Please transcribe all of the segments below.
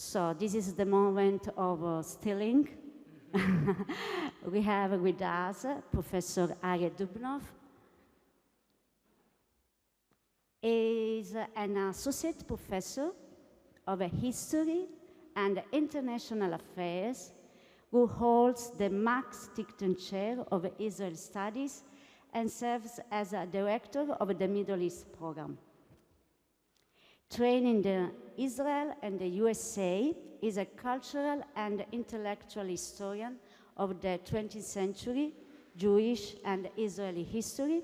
So this is the moment of stealing. We have with us Professor Arie Dubnov. He is an associate professor of history and international affairs who holds the Max Tickton Chair of Israel Studies and serves as a director of the Middle East program. Trained in Israel and the USA, he is a cultural and intellectual historian of the 20th century Jewish and Israeli history,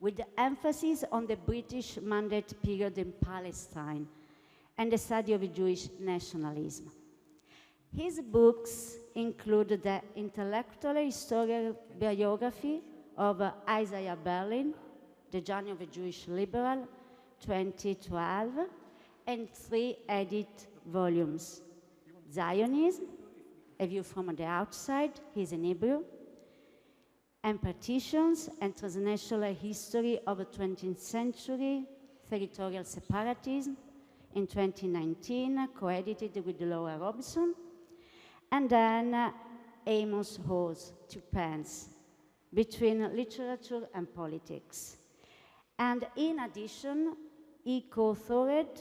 with emphasis on the British Mandate period in Palestine and the study of Jewish nationalism. His books include the intellectual historical biography of Isaiah Berlin, The Journey of a Jewish Liberal, 2012, and 3 edit volumes. Zionism, A View from the Outside, he's in Hebrew, and Partitions and Transnational History of the 20th Century, Territorial Separatism, in 2019, co-edited with Laura Robson, and then Amos Hawes, Two Pens, Between Literature and Politics. And in addition, he co-authored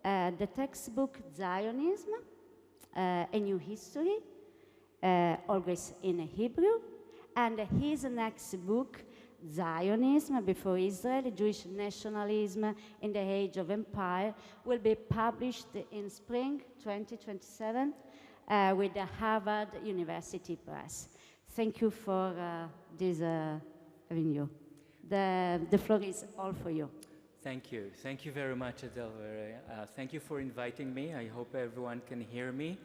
the textbook Zionism, A New History, always in Hebrew, and his next book, Zionism Before Israel, Jewish Nationalism in the Age of Empire, will be published in spring 2027 with the Harvard University Press. Thank you for this having you. The floor is all for you. Thank you. Thank you very much, Adelvere. Thank you for inviting me. I hope everyone can hear me.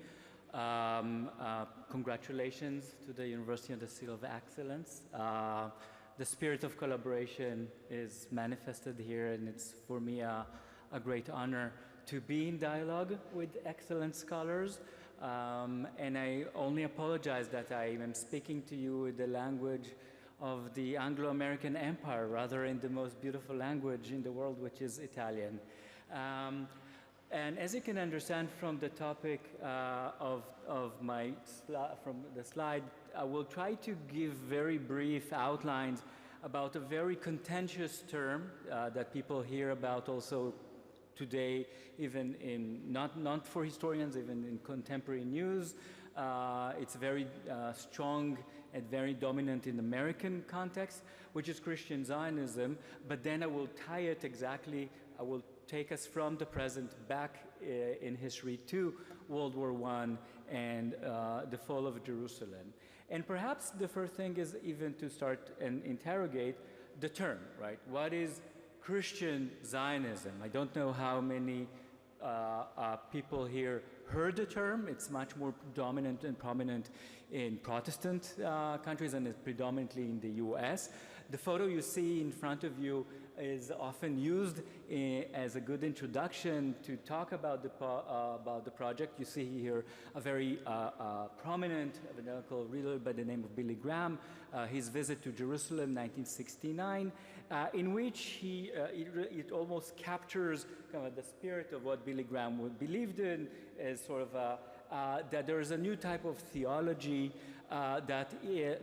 Congratulations to the University on the Seal of Excellence. The spirit of collaboration is manifested here, and it's for me a great honor to be in dialogue with excellent scholars. And I only apologize that I am speaking to you with the language of the Anglo-American Empire, rather in the most beautiful language in the world, which is Italian. And as you can understand from the topic from the slide, I will try to give very brief outlines about a very contentious term that people hear about also today, even in, not for historians, even in contemporary news. It's very strong and very dominant in American context, which is Christian Zionism, but then I will tie it exactly, I will take us from the present back in history to World War I and the fall of Jerusalem. And perhaps the first thing is even to start and interrogate the term, right? What is Christian Zionism? I don't know how many people here heard the term. It's much more dominant and prominent in Protestant countries, and it's predominantly in the US. The photo you see in front of you is often used as a good introduction to talk about the project. You see here a very prominent evangelical leader by the name of Billy Graham, his visit to Jerusalem, 1969, in which it almost captures kind of the spirit of what Billy Graham believed in, as sort of that there is a new type of theology, that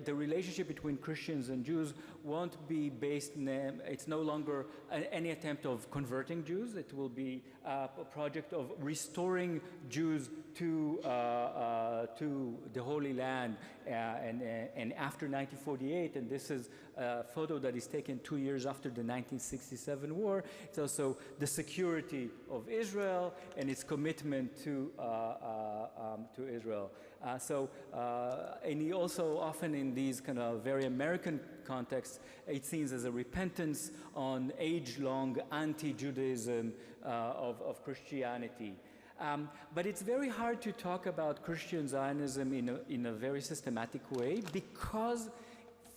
the relationship between Christians and Jews won't be based in, it's no longer any attempt of converting Jews. It will be a project of restoring Jews to the Holy Land, and after 1948, and this is a photo that is taken 2 years after the 1967 war. It's also the security of Israel and its commitment to Israel. And he also often in these kind of very American contexts, it seems as a repentance on age-long anti-Judaism of Christianity. But it's very hard to talk about Christian Zionism in a very systematic way because,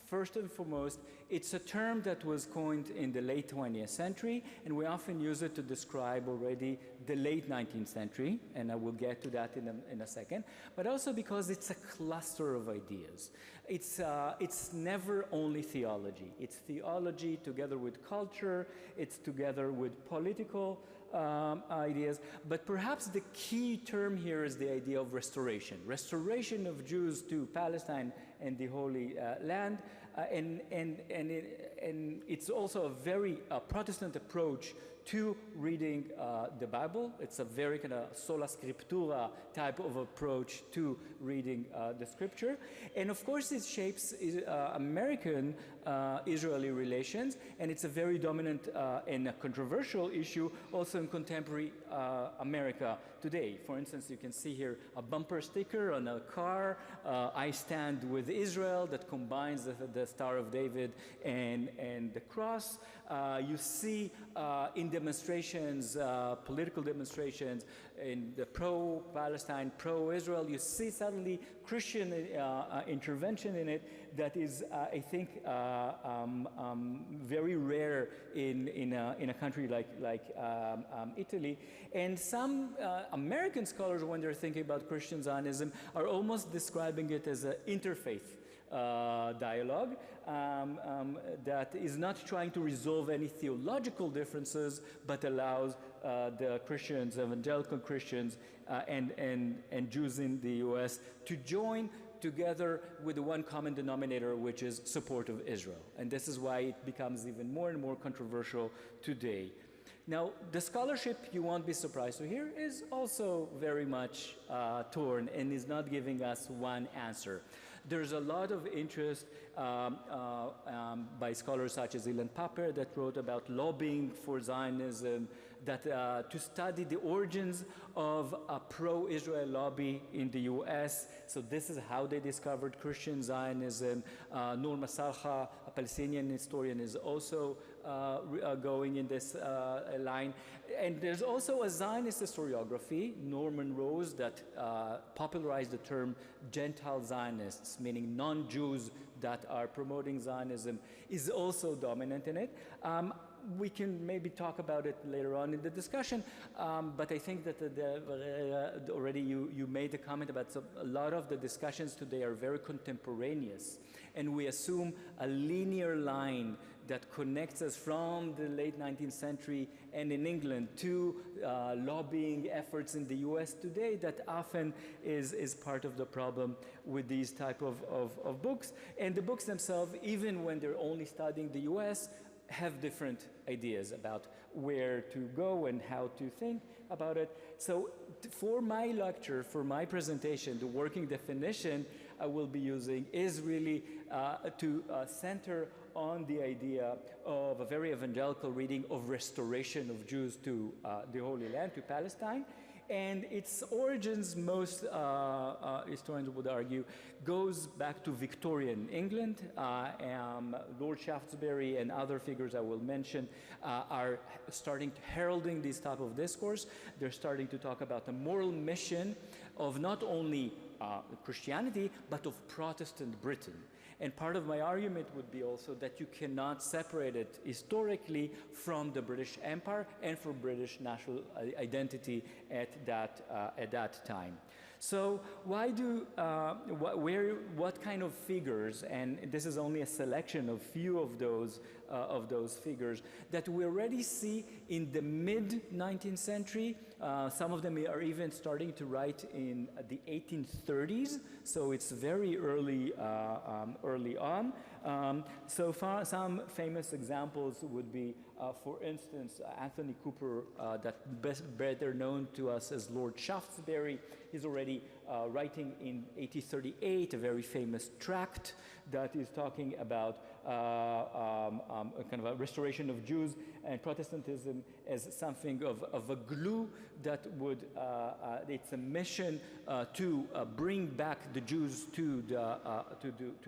first and foremost, it's a term that was coined in the late 20th century, and we often use it to describe already the late 19th century, and I will get to that in a second, but also because it's a cluster of ideas. It's never only theology. It's theology together with culture, it's together with political ideas, but perhaps the key term here is the idea of restoration of Jews to Palestine and the Holy Land, and it's also a very Protestant approach to reading the Bible. It's a very kind of sola scriptura type of approach to reading the scripture. And of course it shapes American Israeli relations, and it's a very dominant and a controversial issue also in contemporary America today. For instance, you can see here a bumper sticker on a car, I stand with Israel, that combines the Star of David and the cross. You see in demonstrations, political demonstrations, in the pro-Palestine, pro-Israel, you see suddenly Christian intervention in it that is, I think, very rare in a country like Italy. And some American scholars, when they're thinking about Christian Zionism, are almost describing it as an interfaith dialogue that is not trying to resolve any theological differences, but allows the Christians, evangelical Christians, and Jews in the U.S. to join together with the one common denominator, which is support of Israel. And this is why it becomes even more and more controversial today. Now, the scholarship, you won't be surprised to hear, is also very much torn and is not giving us one answer. There's a lot of interest by scholars such as Ilan Paper that wrote about lobbying for Zionism, that to study the origins of a pro-Israel lobby in the US. So this is how they discovered Christian Zionism. Noor Masalha, a Palestinian historian, is also going in this line. And there's also a Zionist historiography, Norman Rose, that popularized the term Gentile Zionists, meaning non-Jews that are promoting Zionism, is also dominant in it. We can maybe talk about it later on in the discussion, but I think that already you made a comment about a lot of the discussions today are very contemporaneous, and we assume a linear line that connects us from the late 19th century and in England to lobbying efforts in the US today that often is part of the problem with these type of books. And the books themselves, even when they're only studying the US, have different ideas about where to go and how to think about it. So for my lecture, for my presentation, the working definition I will be using is really to center on the idea of a very evangelical reading of restoration of Jews to the Holy Land, to Palestine. And its origins, most historians would argue, goes back to Victorian England. Lord Shaftesbury and other figures I will mention are starting heralding this type of discourse. They're starting to talk about the moral mission of not only Christianity, but of Protestant Britain. And part of my argument would be also that you cannot separate it historically from the British Empire and from British national identity at that time. So why do, what kind of figures, and this is only a selection of few of those figures that we already see in the mid-19th century. Some of them are even starting to write in the 1830s, so it's very early, early on. So far, some famous examples would be, for instance, Anthony Cooper, that better known to us as Lord Shaftesbury. He's already writing in 1838 a very famous tract that is talking about kind of a restoration of Jews and Protestantism as something of a glue that would, it's a mission to bring back the Jews to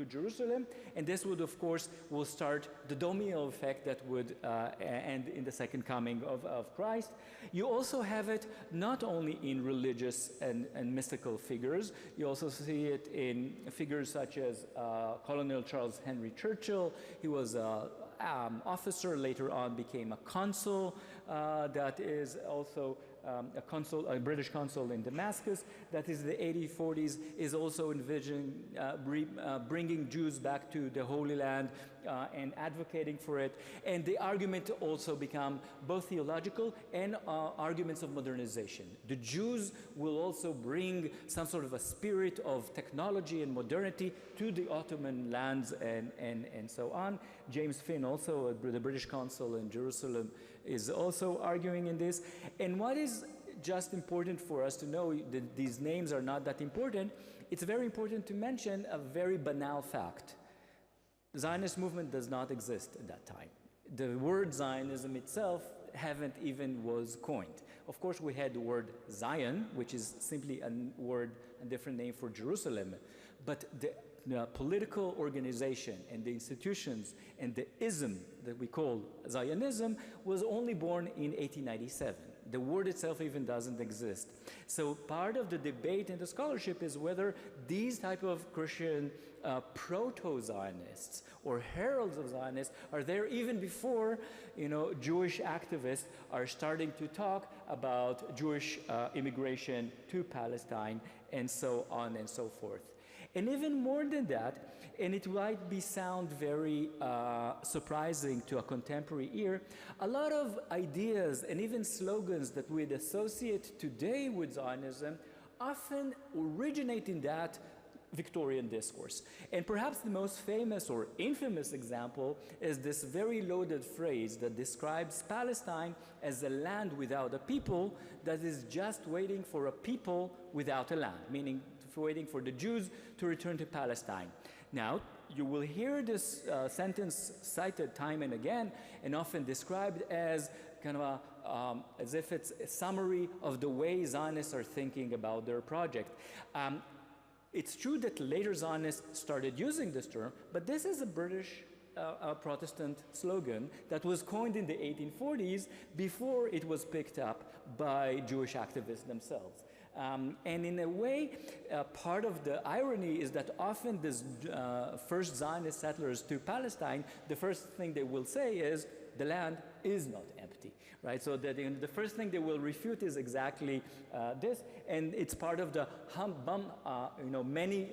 Jerusalem. And this would, of course, will start the domino effect that would end in the second coming of Christ. You also have it not only in religious and mystical figures, you also see it in figures such as Colonel Charles Henry Churchill. He was an officer, later on became a consul, that is also a British consul in Damascus, that is the 1840s, is also envisioning bringing Jews back to the Holy Land and advocating for it. And the argument also become both theological and arguments of modernization. The Jews will also bring some sort of a spirit of technology and modernity to the Ottoman lands and so on. James Finn, also the British consul in Jerusalem, is also arguing in this. And what is just important for us to know, that these names are not that important, it's very important to mention a very banal fact. The Zionist movement does not exist at that time. The word Zionism itself haven't even was coined. Of course, we had the word Zion, which is simply a different name for Jerusalem, but the political organization and the institutions and the ism that we call Zionism was only born in 1897. The word itself even doesn't exist. So part of the debate in the scholarship is whether these type of Christian proto-Zionists or heralds of Zionists are there even before, Jewish activists are starting to talk about Jewish immigration to Palestine and so on and so forth. And even more than that, and it might sound very surprising to a contemporary ear, a lot of ideas and even slogans that we'd associate today with Zionism often originate in that Victorian discourse. And perhaps the most famous or infamous example is this very loaded phrase that describes Palestine as a land without a people that is just waiting for a people without a land, meaning waiting for the Jews to return to Palestine. Now, you will hear this sentence cited time and again, and often described as kind of as if it's a summary of the way Zionists are thinking about their project. It's true that later Zionists started using this term, but this is a British Protestant slogan that was coined in the 1840s before it was picked up by Jewish activists themselves. And in a way, part of the irony is that often these first Zionist settlers to Palestine, the first thing they will say is, the land is not empty, right? So that the first thing they will refute is exactly this, and it's part of the many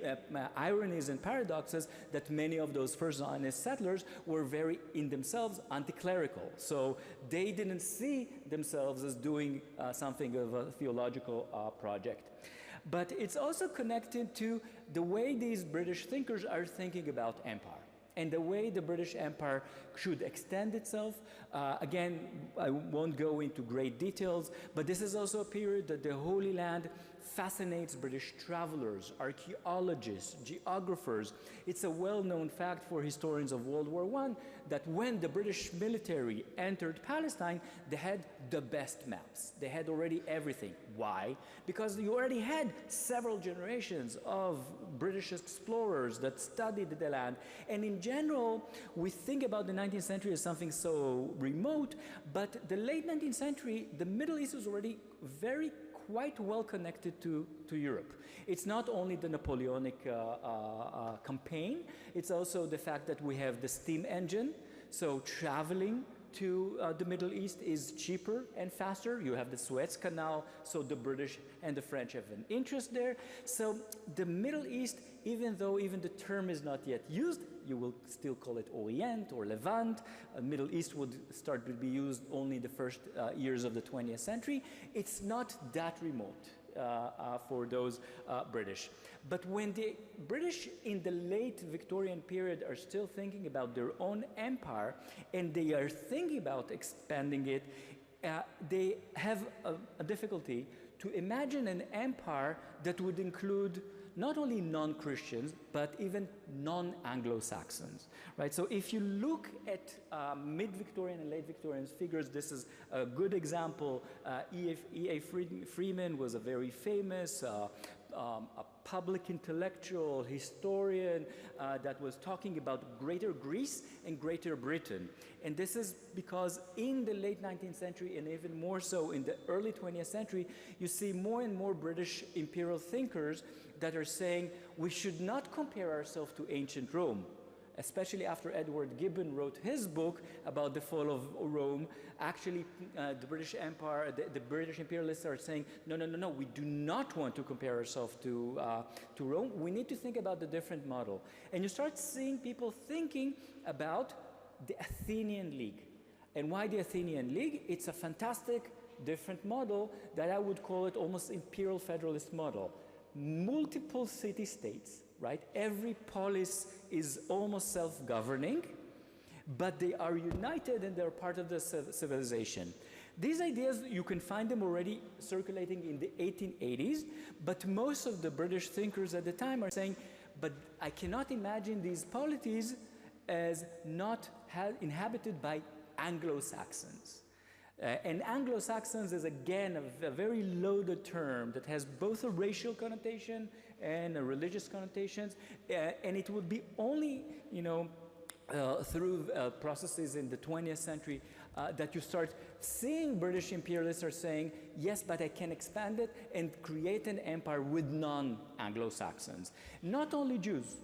ironies and paradoxes that many of those first Zionist settlers were very, in themselves, anti-clerical. So they didn't see themselves as doing something of a theological project. But it's also connected to the way these British thinkers are thinking about empire, and the way the British Empire should extend itself. Again, I won't go into great details, but this is also a period that the Holy Land fascinates British travelers, archaeologists, geographers. It's a well-known fact for historians of World War I that when the British military entered Palestine, they had the best maps. They had already everything. Why? Because you already had several generations of British explorers that studied the land. And in general, we think about the 19th century as something so remote, but the late 19th century, the Middle East was already quite well connected to Europe. It's not only the Napoleonic campaign, it's also the fact that we have the steam engine, so traveling to the Middle East is cheaper and faster. You have the Suez Canal, so the British and the French have an interest there. So the Middle East, even though even the term is not yet used, you will still call it Orient or Levant. Middle East would start to be used only the first years of the 20th century. It's not that remote for those British. But when the British in the late Victorian period are still thinking about their own empire, and they are thinking about expanding it, they have a difficulty to imagine an empire that would include not only non-Christians, but even non-Anglo-Saxons, right? So if you look at mid-Victorian and late Victorian figures, this is a good example. E.A. Freeman was a very famous a public intellectual historian that was talking about Greater Greece and Greater Britain. And this is because in the late 19th century, and even more so in the early 20th century, you see more and more British imperial thinkers that are saying we should not compare ourselves to ancient Rome. especially after Edward Gibbon wrote his book about the fall of Rome. Actually, the British Empire, the British imperialists are saying, no, no, no, no, we do not want to compare ourselves to Rome. We need to think about the different model. And you start seeing people thinking about the Athenian League. And why the Athenian League? It's a fantastic different model that I would call it almost imperial federalist model. Multiple city-states, right? Every polis is almost self-governing, but they are united and they're part of the civilization. These ideas, you can find them already circulating in the 1880s, but most of the British thinkers at the time are saying, but I cannot imagine these polities as not inhabited by Anglo-Saxons. And Anglo-Saxons is again a very loaded term that has both a racial connotation and a religious connotations, and it would be only, through processes in the 20th century that you start seeing British imperialists are saying, yes, but I can expand it and create an empire with non-Anglo-Saxons. Not only Jews.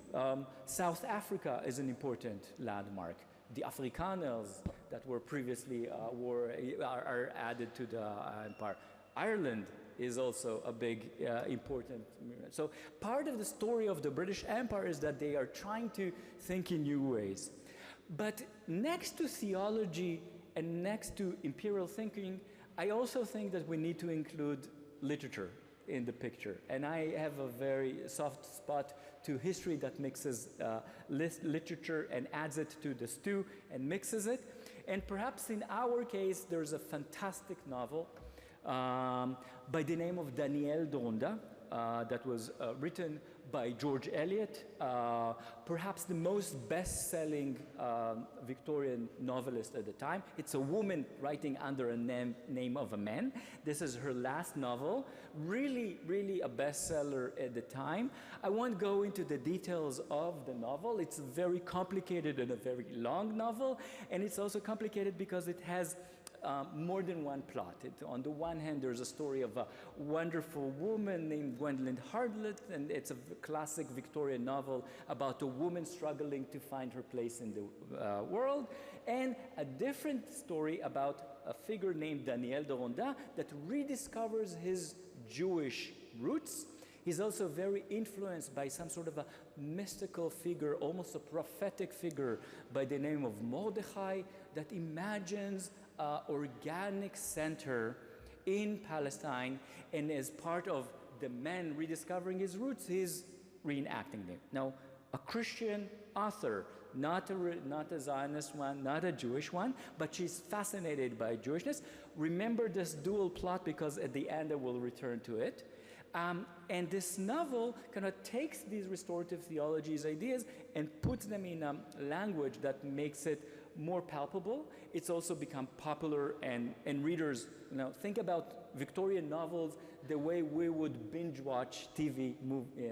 South Africa is an important landmark. The Afrikaners that were previously are added to the empire. Ireland is also a big important. So part of the story of the British Empire is that they are trying to think in new ways. But next to theology and next to imperial thinking, I also think that we need to include literature in the picture. And I have a very soft spot to history that mixes literature and adds it to the stew and mixes it. And perhaps in our case, there's a fantastic novel by the name of Daniel Deronda that was written by George Eliot, perhaps the most best-selling Victorian novelist at the time. It's a woman writing under a name of a man. This is her last novel, really, really a bestseller at the time. I won't go into the details of the novel. It's very complicated and a very long novel, and it's also complicated because it has more than one plot. On the one hand, there's a story of a wonderful woman named Gwendolyn Hardlet, and it's a classic Victorian novel about a woman struggling to find her place in the world, and a different story about a figure named Daniel Deronda that rediscovers his Jewish roots. He's also very influenced by some sort of a mystical figure, almost a prophetic figure by the name of Mordechai that imagines organic center in Palestine, and as part of the man rediscovering his roots, he's reenacting them. Now, a Christian author, not a Zionist one, not a Jewish one, but she's fascinated by Jewishness. Remember this dual plot because at the end I will return to it. And this novel kind of takes these restorative theologies ideas and puts them in a language that makes it more palpable. It's also become popular, and readers, think about Victorian novels the way we would binge watch TV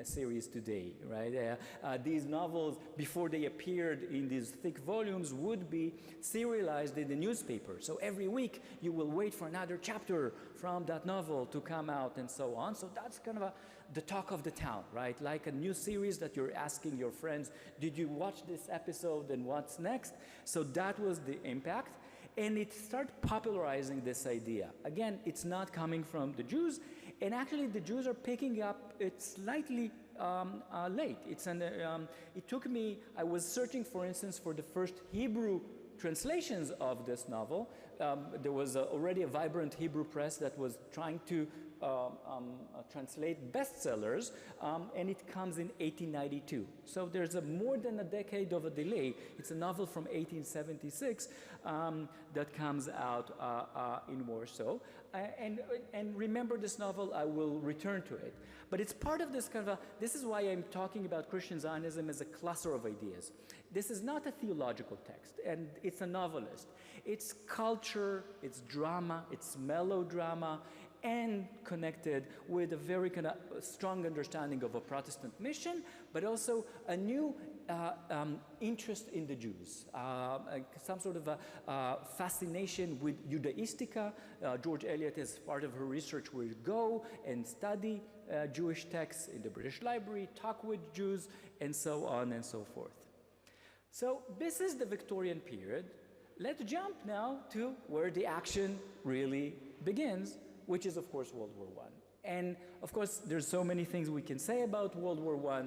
series today, right? These novels, before they appeared in these thick volumes, would be serialized in the newspaper. So every week you will wait for another chapter from that novel to come out and so on. So that's kind of the talk of the town, right? Like a new series that you're asking your friends, did you watch this episode and what's next? So that was the impact. And it started popularizing this idea. Again, it's not coming from the Jews, and actually the Jews are picking up it slightly late. It took me, I was searching, for instance, for the first Hebrew translations of this novel. There was already a vibrant Hebrew press that was trying to translate bestsellers, and it comes in 1892. So there's more than a decade of a delay. It's a novel from 1876 that comes out in Warsaw. And remember this novel, I will return to it. But it's part of this kind of this is why I'm talking about Christian Zionism as a cluster of ideas. This is not a theological text, and it's a novelist. It's culture, it's drama, it's melodrama, and connected with a very kind of strong understanding of a Protestant mission, but also a new interest in the Jews, some sort of a fascination with Judaistica. George Eliot, as part of her research, will go and study Jewish texts in the British Library, talk with Jews, and so on and so forth. So this is the Victorian period. Let's jump now to where the action really begins, which is, of course, World War I. And, of course, there's so many things we can say about World War I.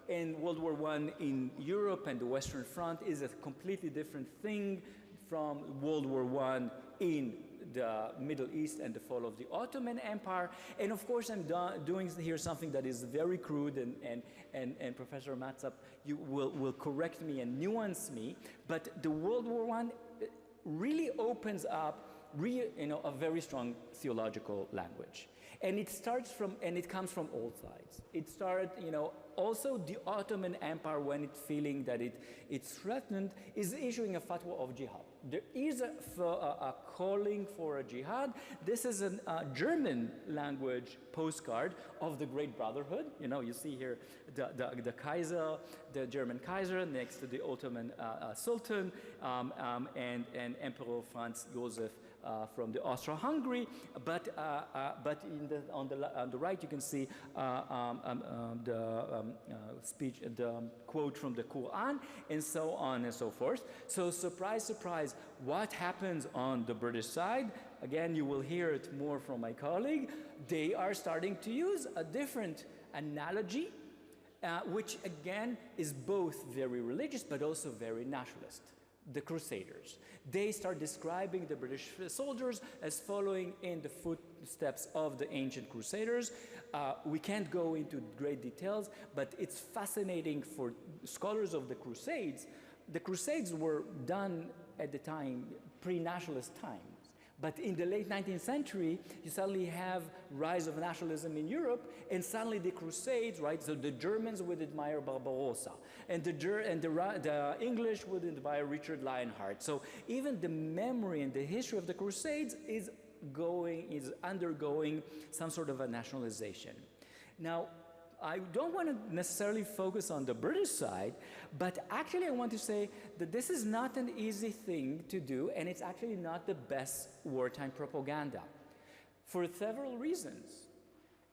And World War I in Europe and the Western Front is a completely different thing from World War I in the Middle East and the fall of the Ottoman Empire. And of course, I'm doing here something that is very crude, and Professor Mazza, you will correct me and nuance me, but the World War I really opens up a very strong theological language. And it starts from, and it comes from all sides. It started, also the Ottoman Empire, when it's feeling that it's threatened, is issuing a fatwa of jihad. There is a calling for a jihad. This is a German language postcard of the Great Brotherhood. You see here the Kaiser, the German Kaiser next to the Ottoman Sultan, and Emperor Franz Joseph from the Austro-Hungary, but on the right you can see the quote from the Quran, and so on and so forth. So surprise, surprise, what happens on the British side? Again, you will hear it more from my colleague. They are starting to use a different analogy, which again is both very religious but also very nationalist. The Crusaders. They start describing the British soldiers as following in the footsteps of the ancient Crusaders. We can't go into great details, but it's fascinating for scholars of the Crusades. The Crusades were done at the time, pre-nationalist times. But in the late 19th century, you suddenly have rise of nationalism in Europe, and suddenly the Crusades, right? So the Germans would admire Barbarossa, and the English would admire Richard Lionheart. So even the memory and the history of the Crusades is undergoing some sort of a nationalization. Now, I don't want to necessarily focus on the British side, but actually I want to say that this is not an easy thing to do, and it's actually not the best wartime propaganda for several reasons.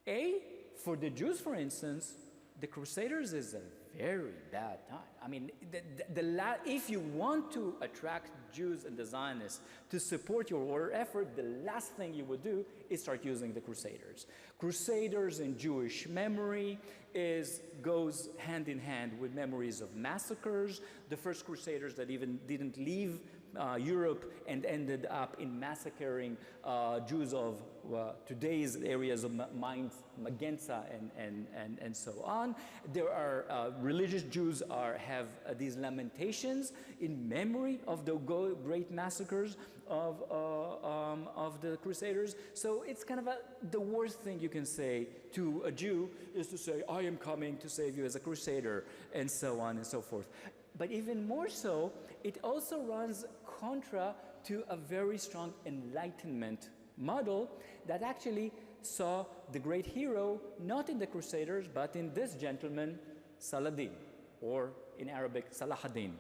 A, for the Jews, for instance, the Crusaders is a very bad time. I mean, if you want to attract Jews and the Zionists to support your war effort, the last thing you would do is start using the Crusaders. Crusaders in Jewish memory goes hand in hand with memories of massacres. The first Crusaders that even didn't leave Europe and ended up in massacring Jews of today's areas of Mainz, Magenza, and so on. There are religious Jews have these lamentations in memory of the great massacres of the Crusaders. So it's kind of the worst thing you can say to a Jew is to say, I am coming to save you as a Crusader, and so on and so forth. But even more so, it also runs contra to a very strong Enlightenment model that actually saw the great hero not in the Crusaders, but in this gentleman, Saladin, or in Arabic, Salah ad-Din.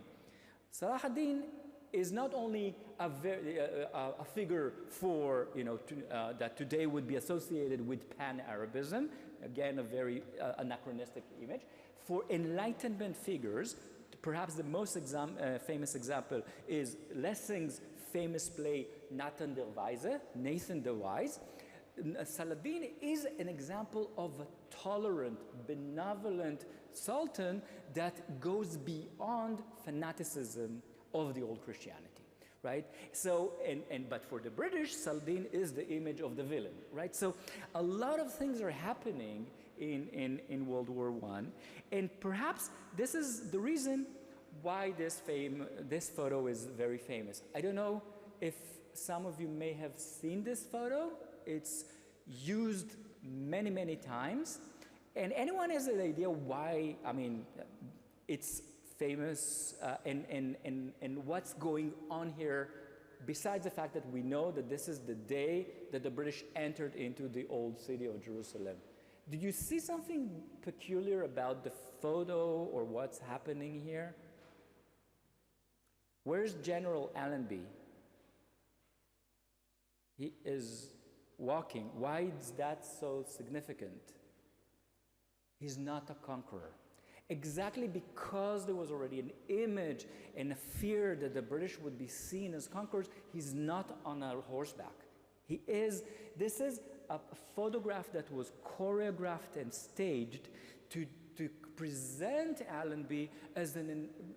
Salah ad-Din is not only a figure for, that today would be associated with Pan-Arabism, again, a very anachronistic image. For Enlightenment figures, perhaps the most famous example is Lessing's famous play Nathan der Weise, Nathan the Wise. Saladin is an example of a tolerant, benevolent sultan that goes beyond fanaticism of the old Christianity, right? So, but for the British, Saladin is the image of the villain, right? So a lot of things are happening in World War I, and perhaps this is the reason why this photo is very famous. I don't know if some of you may have seen this photo. It's used many, many times. And anyone has an idea why, it's famous and what's going on here, besides the fact that we know that this is the day that the British entered into the old city of Jerusalem. Did you see something peculiar about the photo or what's happening here? Where's General Allenby? He is walking. Why is that so significant? He's not a conqueror. exactly because there was already an image and a fear that the British would be seen as conquerors, he's not on a horseback. This is a photograph that was choreographed and staged to present Allenby as a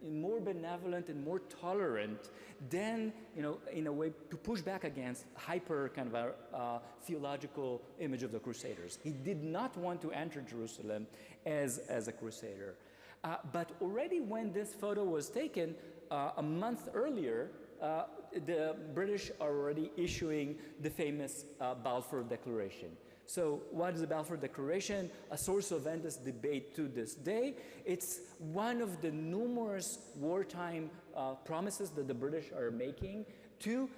more benevolent and more tolerant than, in a way to push back against hyper kind of a theological image of the Crusaders. He did not want to enter Jerusalem as a Crusader. But already when this photo was taken, a month earlier, the British are already issuing the famous Balfour Declaration. So what is the Balfour Declaration? A source of endless debate to this day. It's one of the numerous wartime promises that the British are making to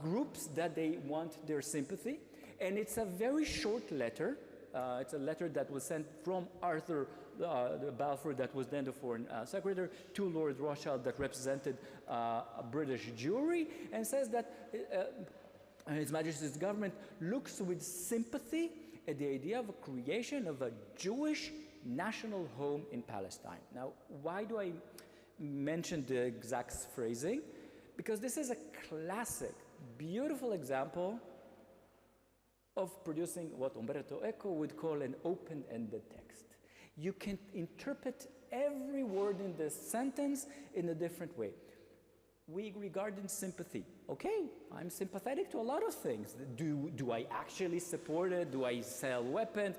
groups that they want their sympathy. And it's a very short letter. It's a letter that was sent from Arthur Balfour, that was then the Foreign Secretary, to Lord Rothschild, that represented a British Jewry, and says that His Majesty's government looks with sympathy at the idea of a creation of a Jewish national home in Palestine. Now, why do I mention the exact phrasing? Because this is a classic, beautiful example of producing what Umberto Eco would call an open-ended text. You can interpret every word in this sentence in a different way. We regard in sympathy. Okay, I'm sympathetic to a lot of things. Do I actually support it? Do I sell weapons?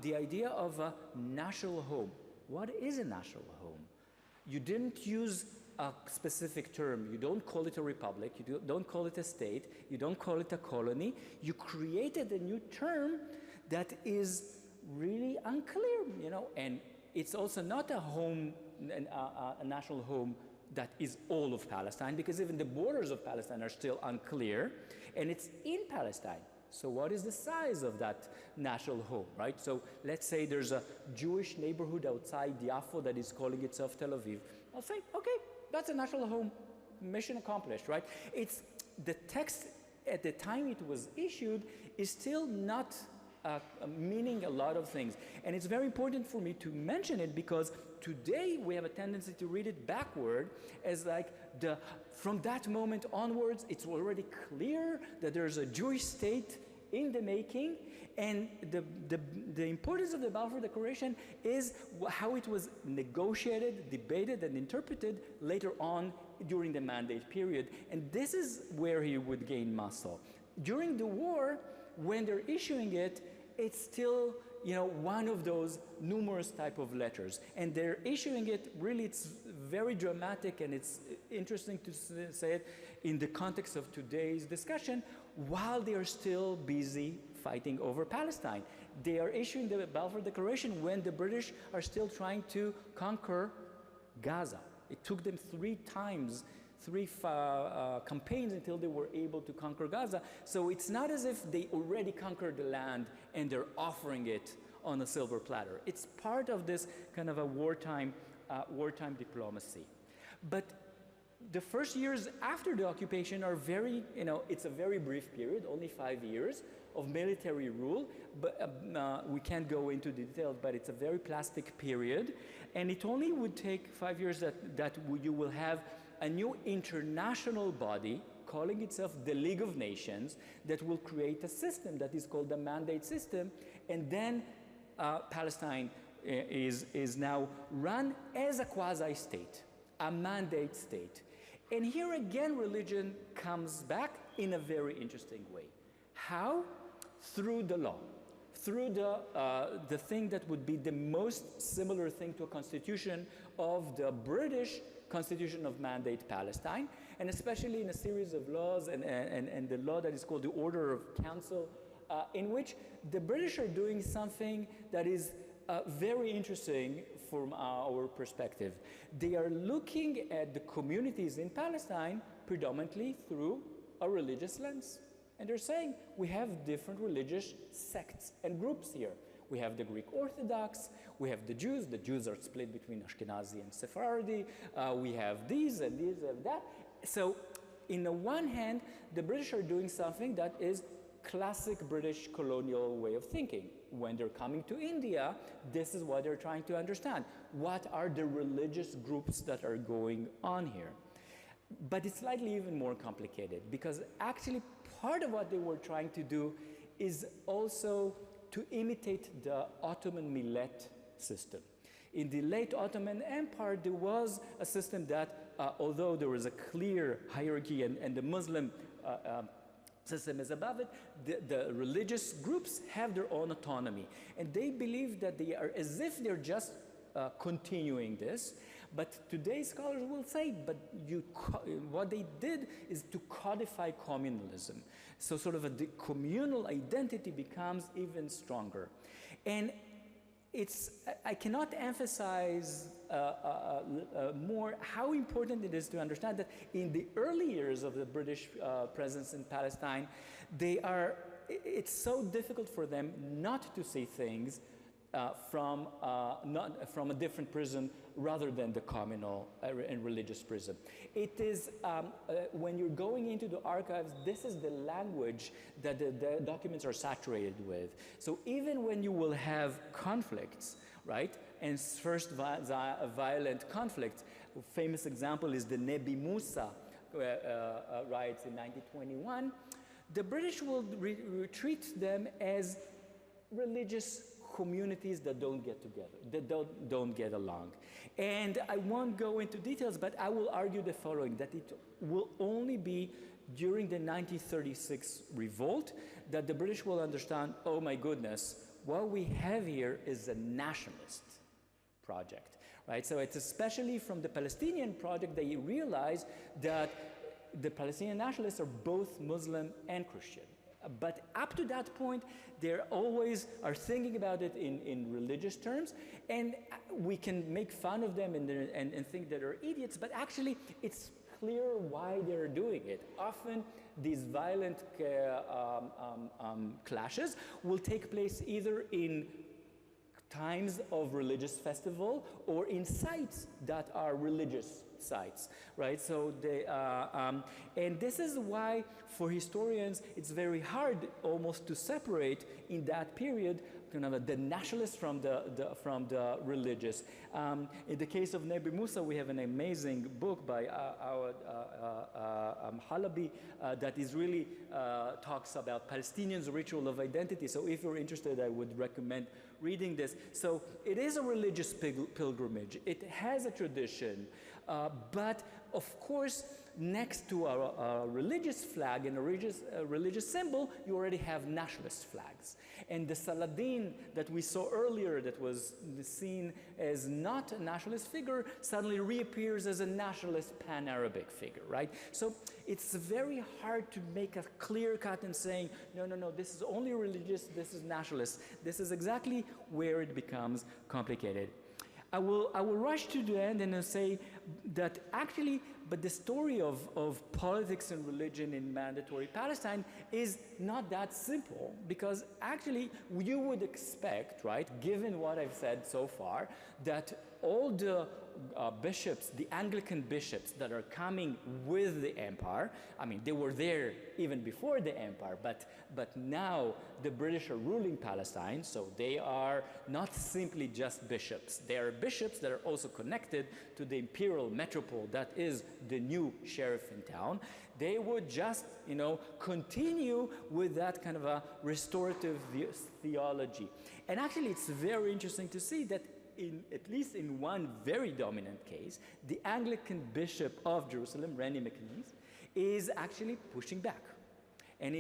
The idea of a national home. What is a national home? You didn't use a specific term. You don't call it a republic. You don't call it a state. You don't call it a colony. You created a new term that is really unclear, and it's also not a home, a national home that is all of Palestine, because even the borders of Palestine are still unclear, and it's in Palestine. So what is the size of that national home, right? So let's say there's a Jewish neighborhood outside Yafo that is calling itself Tel Aviv. I'll say, okay, that's a national home, mission accomplished, right? It's the text at the time it was issued is still not meaning a lot of things. And it's very important for me to mention it because today we have a tendency to read it backward as like from that moment onwards, it's already clear that there's a Jewish state in the making. And the importance of the Balfour Declaration is how it was negotiated, debated, and interpreted later on during the Mandate period. And this is where he would gain muscle. During the war, when they're issuing it, it's still, one of those numerous type of letters. And they're issuing it, really, it's very dramatic, and it's interesting to say it in the context of today's discussion, while they are still busy fighting over Palestine. They are issuing the Balfour Declaration when the British are still trying to conquer Gaza. It took them three campaigns until they were able to conquer Gaza. So it's not as if they already conquered the land and they're offering it on a silver platter. It's part of this kind of a wartime diplomacy. But the first years after the occupation are very, it's a very brief period, only 5 years of military rule, but we can't go into details, but it's a very plastic period. And it only would take 5 years that you will have a new international body calling itself the League of Nations that will create a system that is called the Mandate System. And then Palestine is now run as a quasi-state, a mandate state. And here again, religion comes back in a very interesting way. How? Through the law, through the thing that would be the most similar thing to a constitution of the British Constitution of Mandate Palestine, and especially in a series of laws and the law that is called the Order of Council, in which the British are doing something that is very interesting from our perspective. They are looking at the communities in Palestine predominantly through a religious lens. And they're saying, we have different religious sects and groups here. We have the Greek Orthodox, we have the Jews. The Jews are split between Ashkenazi and Sephardi. We have these and that. So, in the one hand, the British are doing something that is classic British colonial way of thinking. When they're coming to India, this is what they're trying to understand. What are the religious groups that are going on here? But it's slightly even more complicated, because actually part of what they were trying to do is also to imitate the Ottoman millet system. In the late Ottoman Empire, there was a system that, although there was a clear hierarchy and the Muslim system is above it, the religious groups have their own autonomy. And they believe that they are as if they're just continuing this. But today's scholars will say, but what they did is to codify communalism. So sort of the communal identity becomes even stronger. And I cannot emphasize more how important it is to understand that in the early years of the British presence in Palestine, it's so difficult for them not to see things from a different prism rather than the communal and religious prism. It is, when you're going into the archives, this is the language that the documents are saturated with. So even when you will have conflicts, right, and first violent conflict, a famous example is the Nebi Musa riots in 1921, the British will treat them as religious communities that don't get together, that don't get along. And I won't go into details, but I will argue the following, that it will only be during the 1936 revolt that the British will understand, oh my goodness, what we have here is a nationalist project, right? So it's especially from the Palestinian project that you realize that the Palestinian nationalists are both Muslim and Christian. But up to that point, they always are thinking about it in religious terms, and we can make fun of them and think that they're idiots, but actually it's clear why they're doing it. Often these violent clashes will take place either in times of religious festival or in sites that are religious sites, right? So and this is why for historians it's very hard almost to separate in that period kind of the nationalists from the religious. In the case of Nebi Musa, we have an amazing book by Halabi that is really talks about Palestinians' ritual of identity. So if you're interested, I would recommend reading this. So it is a religious pilgrimage. It has a tradition, but of course, next to a religious flag and a religious symbol, you already have nationalist flags. And the Saladin that we saw earlier, that was seen as not a nationalist figure, suddenly reappears as a nationalist pan-Arabic figure, right? So it's very hard to make a clear cut in saying, no, no, no, this is only religious, this is nationalist. This is exactly where it becomes complicated. I will rush to the end and say that actually, but the story of politics and religion in mandatory Palestine is not that simple, because actually you would expect, right, given what I've said so far, that all the bishops, the Anglican bishops that are coming with the empire, I mean, they were there even before the empire, but now the British are ruling Palestine, so they are not simply just bishops. They are bishops that are also connected to the imperial metropole that is the new sheriff in town. They would just, continue with that kind of a restorative theology. And actually, it's very interesting to see that at least in one very dominant case, the Anglican Bishop of Jerusalem, Rennie McNeese, is actually pushing back. And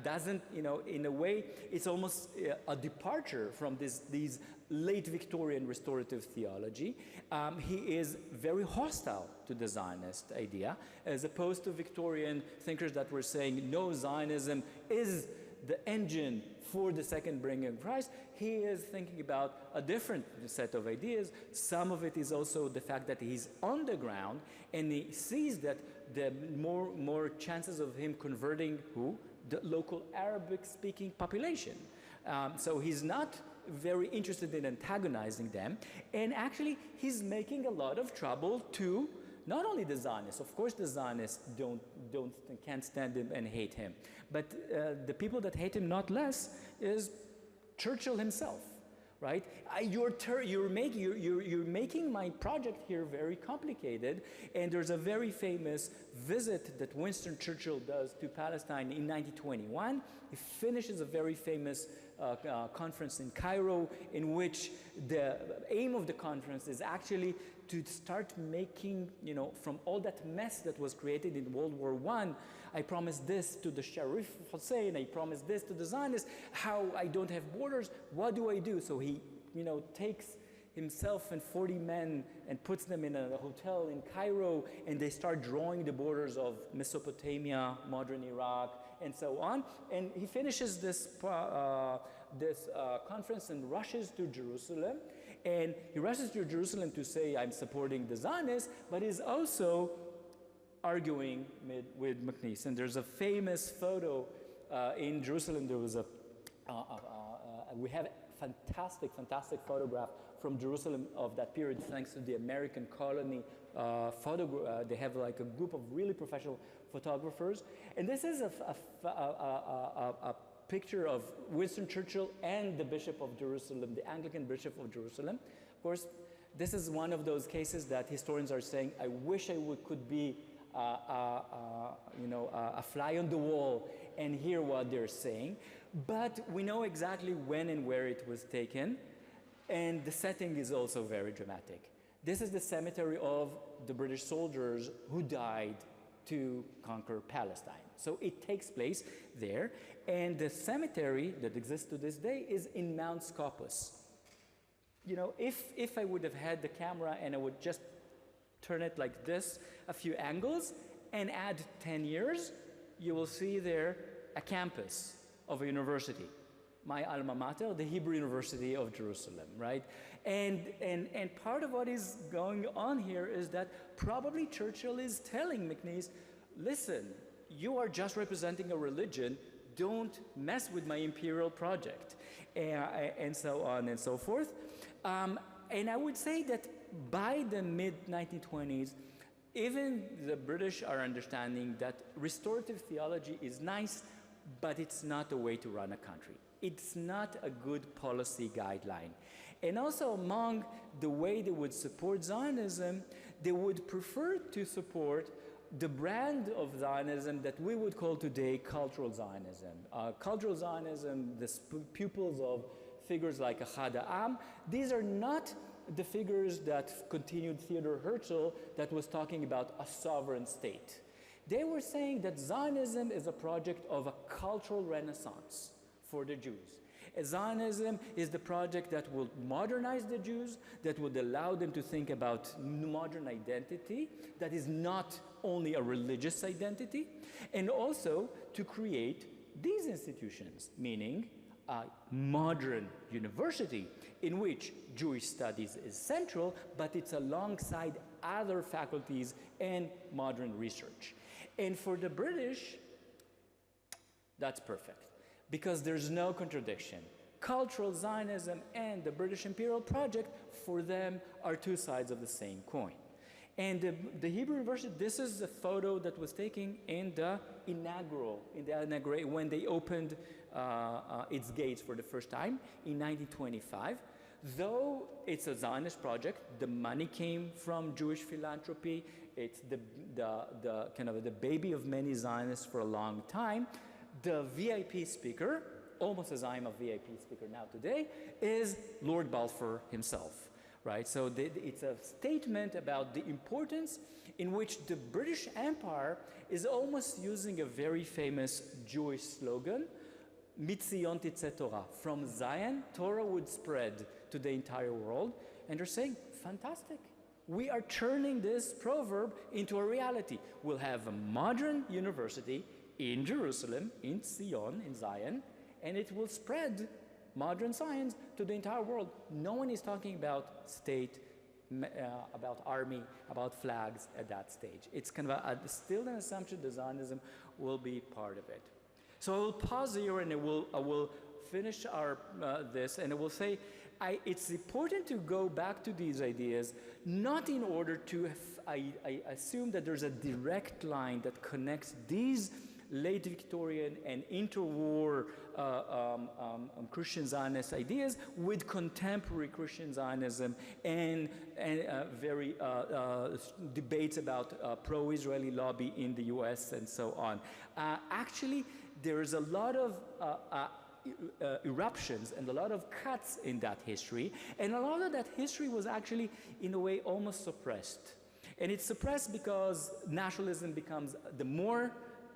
doesn't, in a way, it's almost a departure from these late Victorian restorative theology. He is very hostile to the Zionist idea, as opposed to Victorian thinkers that were saying, no, Zionism is the engine for the second bringing of Christ. He is thinking about a different set of ideas. Some of it is also the fact that he's on the ground and he sees that the more chances of him converting the local Arabic-speaking population. So he's not very interested in antagonizing them, and actually he's making a lot of trouble to not only the Zionists, of course the Zionists can't stand him and hate him, but the people that hate him not less is Churchill himself, right? You're making my project here very complicated, and there's a very famous visit that Winston Churchill does to Palestine in 1921. He finishes a very famous conference in Cairo, in which the aim of the conference is actually to start making, from all that mess that was created in World War I promised this to the Sharif Hussein, I promised this to the Zionists, how I don't have borders, what do I do? So he, takes himself and 40 men and puts them in a hotel in Cairo, and they start drawing the borders of Mesopotamia, modern Iraq, and so on. And he finishes this conference and rushes to Jerusalem. And he rushes to Jerusalem to say, I'm supporting the Zionists, but he's also arguing with McNeice. And there's a famous photo in Jerusalem. There was we have a fantastic photograph from Jerusalem of that period, thanks to the American colony they have like a group of really professional photographers. And this is a picture of Winston Churchill and the Bishop of Jerusalem, the Anglican Bishop of Jerusalem. Of course, this is one of those cases that historians are saying, I wish could be a fly on the wall and hear what they're saying. But we know exactly when and where it was taken, and the setting is also very dramatic. This is the cemetery of the British soldiers who died to conquer Palestine. So it takes place there, and the cemetery that exists to this day is in Mount Scopus. If I would have had the camera and I would just turn it like this, a few angles, and add 10 years, you will see there a campus of a university. My alma mater, the Hebrew University of Jerusalem, right? And part of what is going on here is that probably Churchill is telling McNeice, listen, you are just representing a religion, don't mess with my imperial project, and so on and so forth. And I would say that by the mid-1920s, even the British are understanding that restorative theology is nice, but it's not the way to run a country. It's not a good policy guideline. And also among the way they would support Zionism, they would prefer to support the brand of Zionism that we would call today cultural Zionism. Cultural Zionism, the pupils of figures like Ahad Ha'am, these are not the figures that continued Theodor Herzl that was talking about a sovereign state. They were saying that Zionism is a project of a cultural renaissance for the Jews. Zionism is the project that will modernize the Jews, that would allow them to think about modern identity, that is not only a religious identity, and also to create these institutions, meaning a modern university in which Jewish studies is central, but it's alongside other faculties and modern research. And for the British, that's perfect, because there's no contradiction. Cultural Zionism and the British Imperial Project, for them, are two sides of the same coin. And the Hebrew University, this is a photo that was taken in the inaugural, when they opened its gates for the first time in 1925. Though it's a Zionist project, the money came from Jewish philanthropy. It's the kind of the baby of many Zionists for a long time. The VIP speaker, almost as I'm a VIP speaker now today, is Lord Balfour himself, right? So it's a statement about the importance in which the British Empire is almost using a very famous Jewish slogan, Mitzion Titzeh Torah. From Zion, Torah would spread to the entire world. And they're saying, fantastic. We are turning this proverb into a reality. We'll have a modern university in Jerusalem, in Zion, in Zion, and it will spread modern science to the entire world. No one is talking about state, about army, about flags at that stage. It's kind of still an assumption that Zionism will be part of it. So I will pause here and I will finish our this, and I will say, it's important to go back to these ideas, not in order to, I assume that there's a direct line that connects these late Victorian and interwar Christian Zionist ideas with contemporary Christian Zionism and very debates about pro-Israeli lobby in the US and so on. Actually, there is a lot of eruptions and a lot of cuts in that history, and a lot of that history was actually, in a way, almost suppressed. And it's suppressed because nationalism becomes the more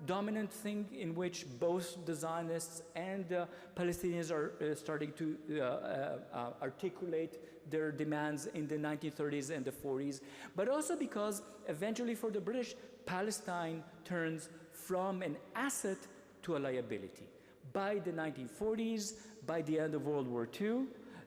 dominant thing in which both the Zionists and Palestinians are starting to articulate their demands in the 1930s and the 40s, but also because eventually for the British, Palestine turns from an asset to a liability. By the 1940s, by the end of World War II,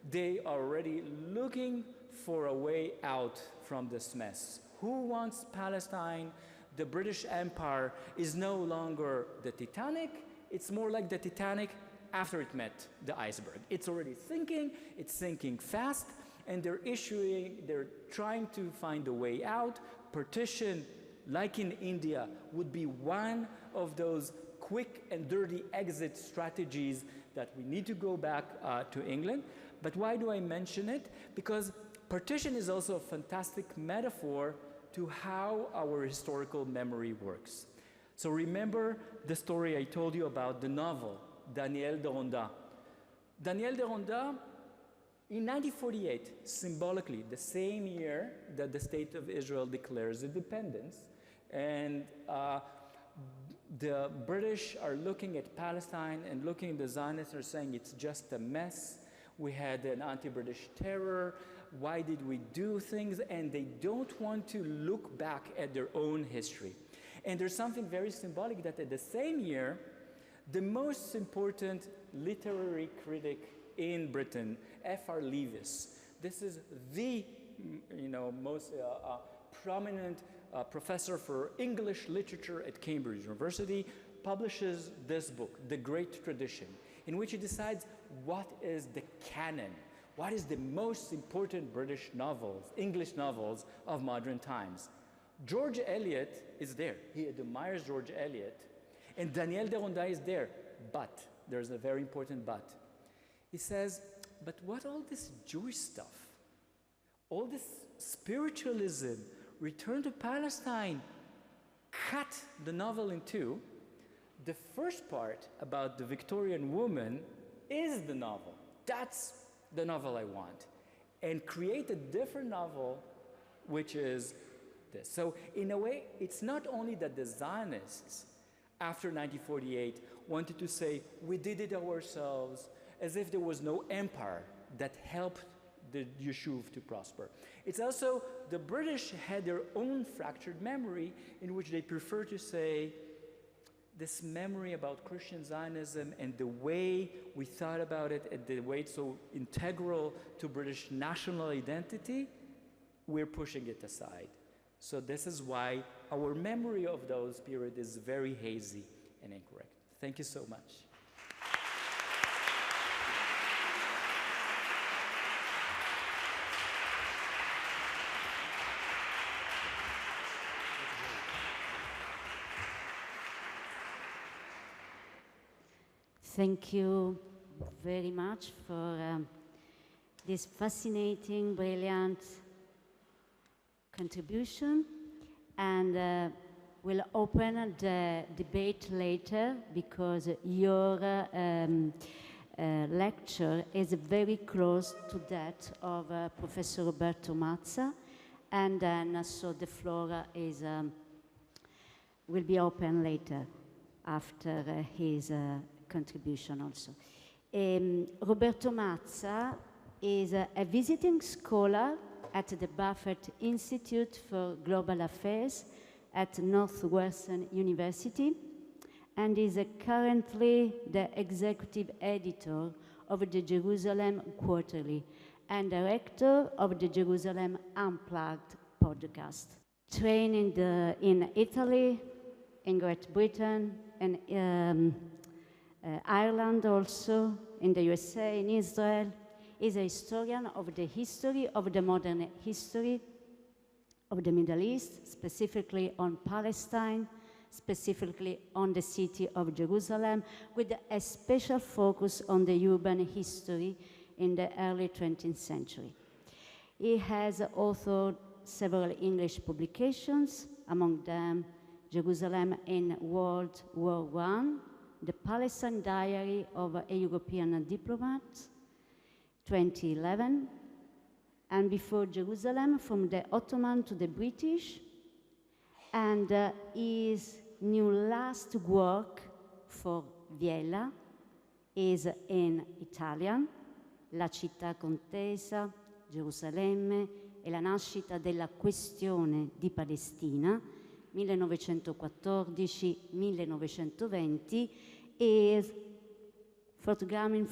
they are already looking for a way out from this mess. Who wants Palestine? The British Empire is no longer the Titanic. It's more like the Titanic after it met the iceberg. It's already sinking, it's sinking fast, and they're trying to find a way out. Partition, like in India, would be one of those quick and dirty exit strategies that we need to go back to England. But why do I mention it? Because partition is also a fantastic metaphor to how our historical memory works. So remember the story I told you about the novel, Daniel Deronda. Daniel Deronda, in 1948, symbolically, the same year that the State of Israel declares independence, and the British are looking at Palestine and looking at the Zionists are saying it's just a mess. We had an anti-British terror. Why did we do things? And they don't want to look back at their own history. And there's something very symbolic that at the same year, the most important literary critic in Britain, F.R. Leavis, this is the most prominent professor for English literature at Cambridge University, publishes this book, The Great Tradition, in which he decides what is the canon, what is the most important British novels, English novels of modern times. George Eliot is there. He admires George Eliot. And Daniel Deronda is there. But, there's a very important but. He says, but what all this Jewish stuff, all this spiritualism, return to Palestine, cut the novel in two. The first part about the Victorian woman is the novel. That's the novel I want. And create a different novel, which is this. So in a way, it's not only that the Zionists, after 1948, wanted to say, we did it ourselves, as if there was no empire that helped the Yishuv to prosper. It's also the British had their own fractured memory in which they prefer to say this memory about Christian Zionism and the way we thought about it and the way it's so integral to British national identity, we're pushing it aside. So this is why our memory of those periods is very hazy and incorrect. Thank you so much. Thank you very much for this fascinating, brilliant contribution. And we'll open the debate later because your lecture is very close to that of Professor Roberto Mazza. And then, so the floor is, will be open later after his contribution also. Roberto Mazza is a visiting scholar at the Buffett Institute for Global Affairs at Northwestern University and is currently the executive editor of the Jerusalem Quarterly and director of the Jerusalem Unplugged podcast. Trained in Italy, in Great Britain, and Ireland also, in the USA, in Israel. He's a historian of the history of the modern history of the Middle East, specifically on Palestine, specifically on the city of Jerusalem, with a special focus on the urban history in the early 20th century. He has authored several English publications, among them Jerusalem in World War I, The Palestine Diary of a European Diplomat, 2011, and Before Jerusalem, From the Ottoman to the British, and his new last work for Viella is in Italian, La città contesa, Gerusalemme e la nascita della questione di Palestina, 1914-1920, is forthcoming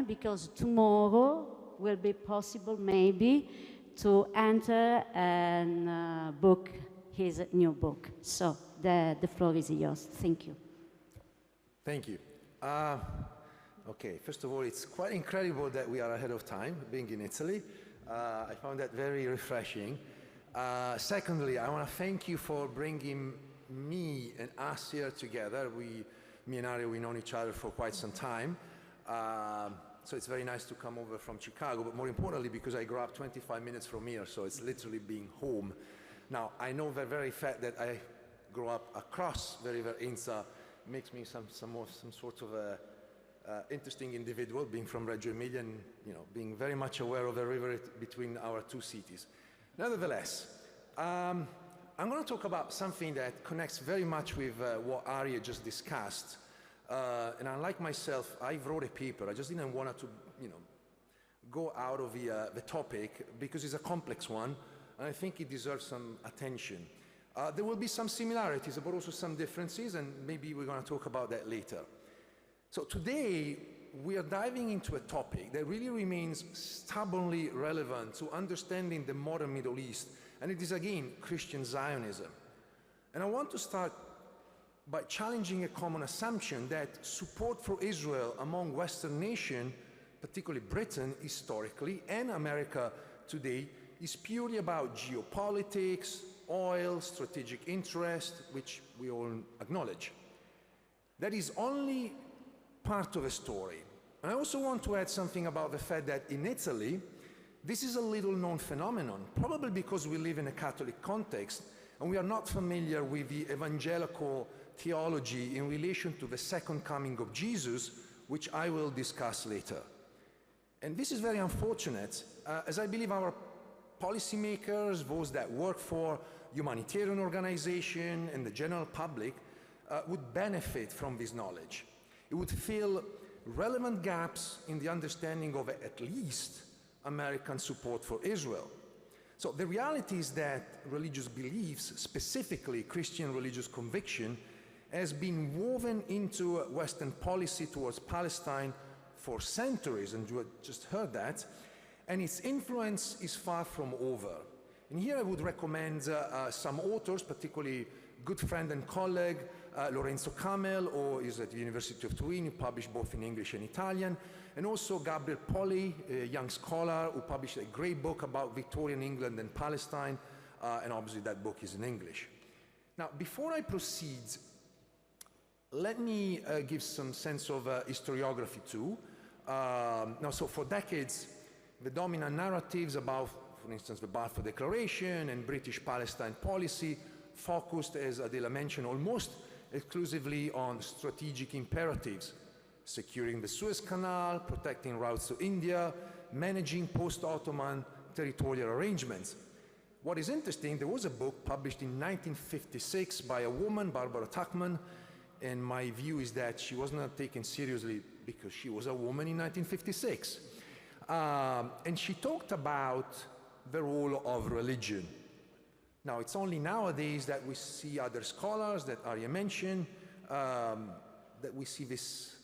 because tomorrow will be possible maybe to enter and book his new book. So the floor is yours. Thank you. Thank you. Okay, first of all, it's quite incredible that we are ahead of time, being in Italy. I found that very refreshing. Secondly, I want to thank you for bringing me and us here together. Me and Arie, we've known each other for quite some time. So it's very nice to come over from Chicago, but more importantly, because I grew up 25 minutes from here, so it's literally being home. Now, I know the very fact that I grew up across the River Inza makes me some sort of a interesting individual, being from Reggio Emilia and being very much aware of the river between our two cities. Nevertheless, I'm going to talk about something that connects very much with what Arie just discussed. And unlike myself, I wrote a paper. I just didn't want to, go out of the topic because it's a complex one, and I think it deserves some attention. There will be some similarities, but also some differences, and maybe we're going to talk about that later. So today, we are diving into a topic that really remains stubbornly relevant to understanding the modern Middle East, and it is, again, Christian Zionism. And I want to start by challenging a common assumption that support for Israel among Western nations, particularly Britain historically, and America today, is purely about geopolitics, oil, strategic interest, which we all acknowledge. That is only part of a story. And I also want to add something about the fact that in Italy, this is a little known phenomenon, probably because we live in a Catholic context and we are not familiar with the evangelical theology in relation to the second coming of Jesus, which I will discuss later. And this is very unfortunate, as I believe our policymakers, those that work for humanitarian organizations and the general public would benefit from this knowledge. It would fill relevant gaps in the understanding of at least American support for Israel. So the reality is that religious beliefs, specifically Christian religious conviction, has been woven into Western policy towards Palestine for centuries, and you just heard that, and its influence is far from over. And here I would recommend some authors, particularly good friend and colleague, Lorenzo Camel, who is at the University of Turin, who published both in English and Italian, and also Gabriel Poli, a young scholar who published a great book about Victorian England and Palestine, and obviously that book is in English. Now, before I proceed, let me give some sense of historiography too. So for decades, the dominant narratives about, for instance, the Balfour Declaration and British Palestine policy focused, as Adela mentioned, almost exclusively on strategic imperatives: securing the Suez Canal, protecting routes to India, managing post-Ottoman territorial arrangements. What is interesting, there was a book published in 1956 by a woman, Barbara Tuchman, and my view is that she was not taken seriously because she was a woman in 1956. And she talked about the role of religion. Now, it's only nowadays that we see other scholars that Arie mentioned, that we see this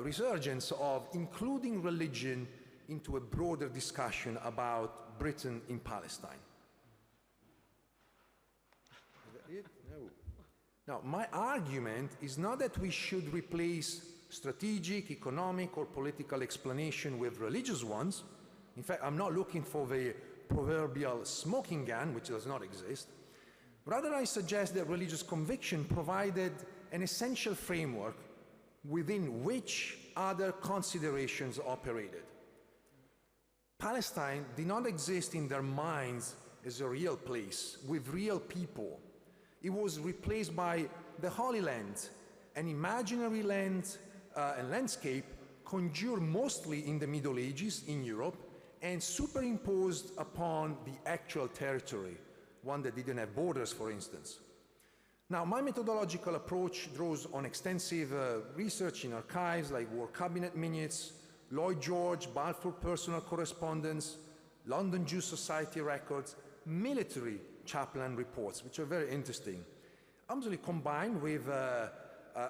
resurgence of including religion into a broader discussion about Britain in Palestine. Is that it? No. Now, my argument is not that we should replace strategic, economic, or political explanation with religious ones. In fact, I'm not looking for the proverbial smoking gun, which does not exist. Rather, I suggest that religious conviction provided an essential framework within which other considerations operated. Palestine did not exist in their minds as a real place, with real people. It was replaced by the Holy Land, an imaginary land and landscape conjured mostly in the Middle Ages in Europe and superimposed upon the actual territory, one that didn't have borders, for instance. Now, my methodological approach draws on extensive research in archives like War Cabinet minutes, Lloyd George, Balfour personal correspondence, London Jewish Society records, military chaplain reports, which are very interesting. Usually combined with,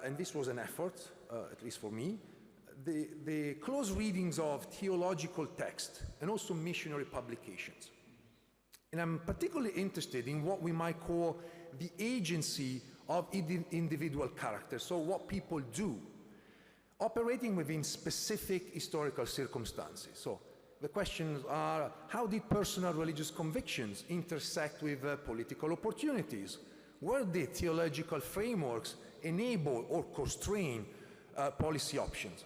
and this was an effort, at least for me, the close readings of theological text and also missionary publications. And I'm particularly interested in what we might call the agency of individual characters, so what people do, operating within specific historical circumstances. So the questions are, how did personal religious convictions intersect with political opportunities? Where did theological frameworks enable or constrain policy options?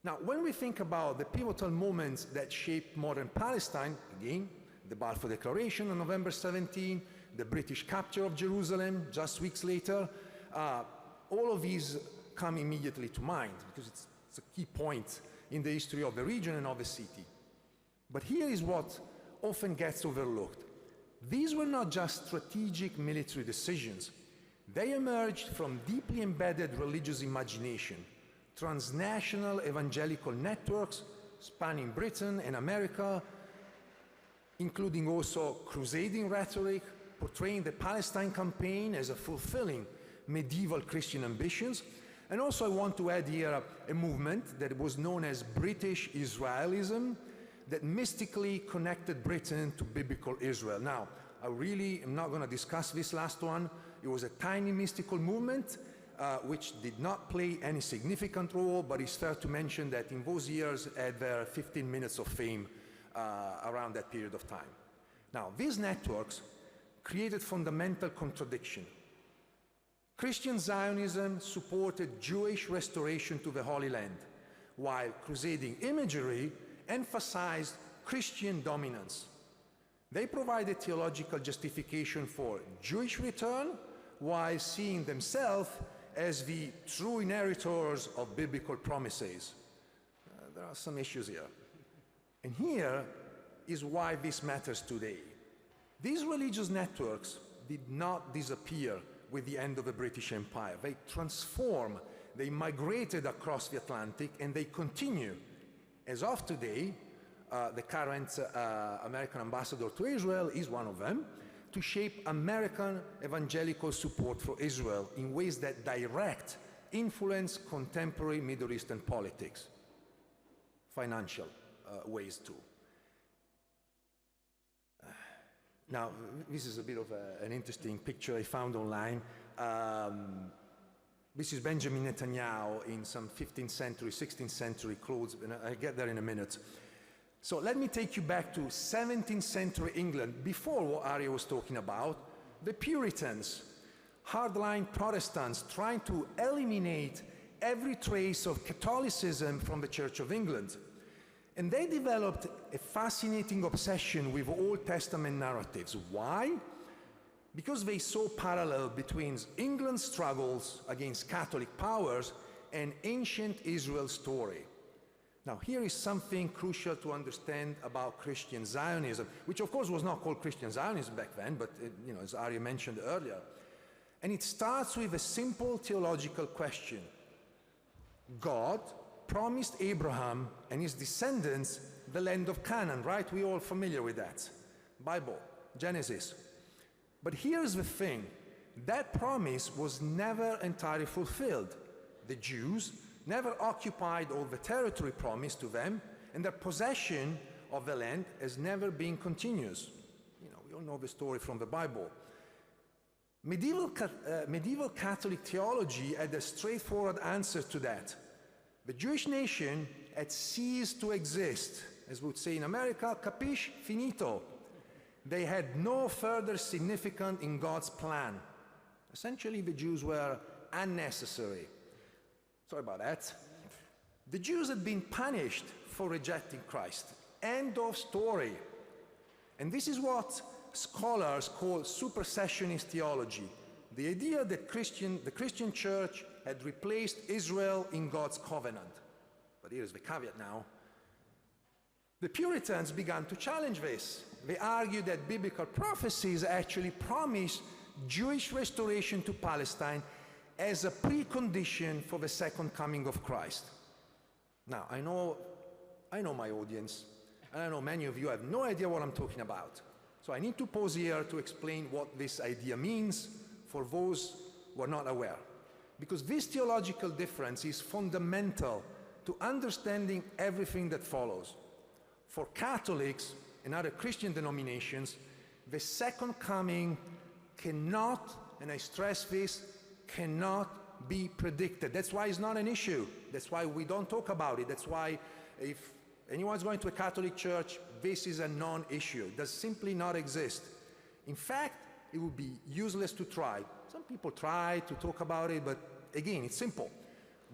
Now, when we think about the pivotal moments that shaped modern Palestine, again, the Balfour Declaration on November 17, the British capture of Jerusalem just weeks later, all of these come immediately to mind because it's a key point in the history of the region and of the city. But here is what often gets overlooked. These were not just strategic military decisions. They emerged from deeply embedded religious imagination, transnational evangelical networks spanning Britain and America, including also crusading rhetoric, portraying the Palestine campaign as a fulfilling medieval Christian ambitions. And also I want to add here a movement that was known as British Israelism that mystically connected Britain to biblical Israel. Now, I really am not going to discuss this last one. It was a tiny mystical movement which did not play any significant role, but it's fair to mention that in those years had their 15 minutes of fame around that period of time. Now, these networks created fundamental contradiction. Christian Zionism supported Jewish restoration to the Holy Land, while crusading imagery emphasized Christian dominance. They provided theological justification for Jewish return, while seeing themselves as the true inheritors of biblical promises. There are some issues here. And here is why this matters today. These religious networks did not disappear with the end of the British Empire. They transformed, they migrated across the Atlantic, and they continue. As of today, the current American ambassador to Israel is one of them, to shape American evangelical support for Israel in ways that direct influence contemporary Middle Eastern politics, financial ways too. Now, this is a bit of an interesting picture I found online. This is Benjamin Netanyahu in some 15th century, 16th century clothes, and I'll get there in a minute. So let me take you back to 17th century England, before what Arie was talking about, the Puritans, hardline Protestants trying to eliminate every trace of Catholicism from the Church of England. And they developed a fascinating obsession with Old Testament narratives. Why? Because they saw parallel between England's struggles against Catholic powers and ancient Israel's story. Now, here is something crucial to understand about Christian Zionism, which of course was not called Christian Zionism back then, but as Arie mentioned earlier. And it starts with a simple theological question. God promised Abraham and his descendants the land of Canaan, right? We're all familiar with that. Bible, Genesis. But here's the thing. That promise was never entirely fulfilled. The Jews never occupied all the territory promised to them, and their possession of the land has never been continuous. We all know the story from the Bible. Medieval Catholic theology had a straightforward answer to that. The Jewish nation had ceased to exist. As we would say in America, capiche, finito. They had no further significance in God's plan. Essentially, the Jews were unnecessary. Sorry about that. The Jews had been punished for rejecting Christ. End of story. And this is what scholars call supersessionist theology. The idea that the Christian church had replaced Israel in God's covenant. But here's the caveat now. The Puritans began to challenge this. They argued that biblical prophecies actually promise Jewish restoration to Palestine as a precondition for the second coming of Christ. Now, I know my audience, and I know many of you have no idea what I'm talking about. So I need to pause here to explain what this idea means for those who are not aware. Because this theological difference is fundamental to understanding everything that follows. For Catholics and other Christian denominations, the second coming cannot, and I stress this, cannot be predicted. That's why it's not an issue. That's why we don't talk about it. That's why if anyone's going to a Catholic church, this is a non-issue. It does simply not exist. In fact, it would be useless to try. Some people try to talk about it, but again, it's simple.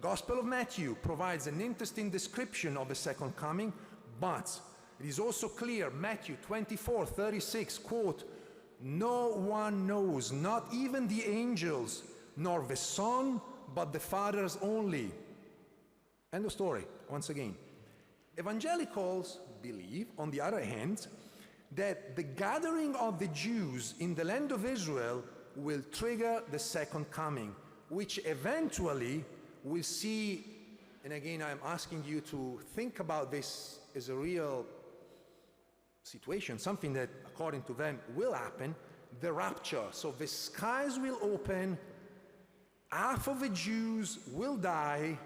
Gospel of Matthew provides an interesting description of the second coming, but it is also clear, Matthew 24:36, quote, "No one knows, not even the angels, nor the Son, but the Father only." End of story, once again. Evangelicals believe, on the other hand, that the gathering of the Jews in the land of Israel will trigger the second coming, which eventually will see, and again I'm asking you to think about this as a real situation, something that according to them will happen, the rapture. So the skies will open, half of the Jews will die,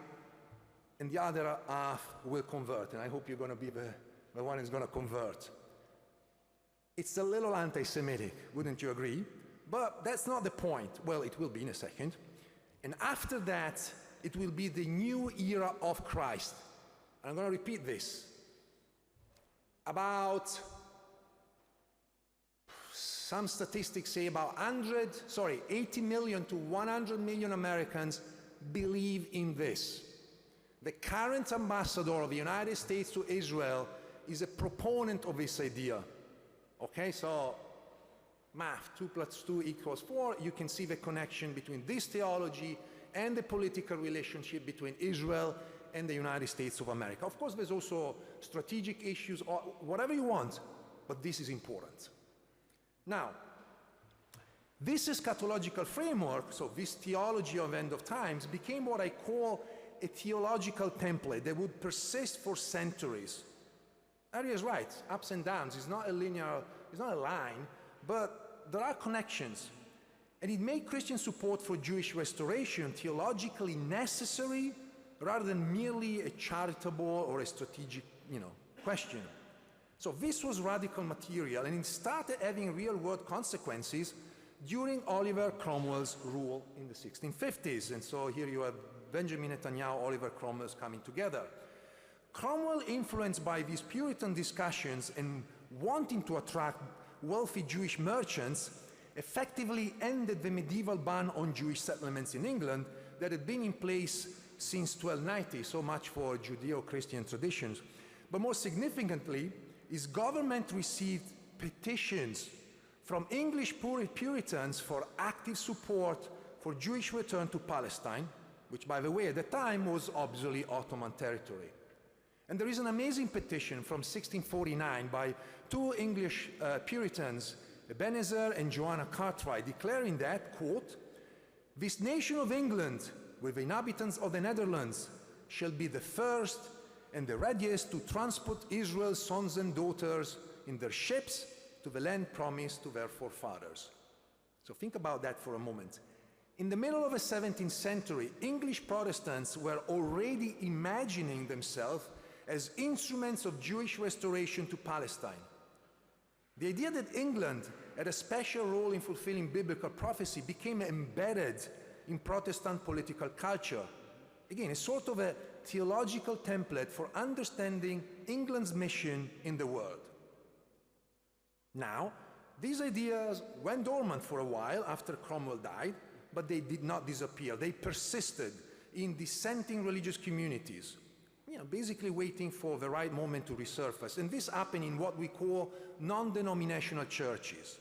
and the other half will convert. And I hope you're going to be the one who's going to convert. It's a little anti-Semitic, wouldn't you agree? But that's not the point. Well, it will be in a second. And after that, it will be the new era of Christ. And I'm going to repeat this. Some statistics say about 80 million to 100 million Americans believe in this. The current ambassador of the United States to Israel is a proponent of this idea. Okay, so math, 2 + 2 = 4, you can see the connection between this theology and the political relationship between Israel and the United States of America. Of course, there's also strategic issues, or whatever you want, but this is important. Now, this eschatological framework, so this theology of end of times, became what I call a theological template that would persist for centuries. Arie is right, ups and downs. It's not a linear, it's not a line, but there are connections. And it made Christian support for Jewish restoration theologically necessary rather than merely a charitable or a strategic, question. So this was radical material, and it started having real-world consequences during Oliver Cromwell's rule in the 1650s. And so here you have Benjamin Netanyahu, Oliver Cromwell's coming together. Cromwell, influenced by these Puritan discussions and wanting to attract wealthy Jewish merchants, effectively ended the medieval ban on Jewish settlements in England that had been in place since 1290, so much for Judeo-Christian traditions. But more significantly, his government received petitions from English Puritans for active support for Jewish return to Palestine, which, by the way, at the time was obviously Ottoman territory. And there is an amazing petition from 1649 by 2 English Puritans, Ebenezer and Joanna Cartwright, declaring that, quote, "This nation of England, with the inhabitants of the Netherlands, shall be the first and the readiest to transport Israel's sons and daughters in their ships to the land promised to their forefathers." So think about that for a moment. In the middle of the 17th century, English Protestants were already imagining themselves as instruments of Jewish restoration to Palestine. The idea that England had a special role in fulfilling biblical prophecy became embedded in Protestant political culture. Again, a sort of a theological template for understanding England's mission in the world. Now, these ideas went dormant for a while after Cromwell died, but they did not disappear. They persisted in dissenting religious communities, basically waiting for the right moment to resurface. And this happened in what we call non-denominational churches.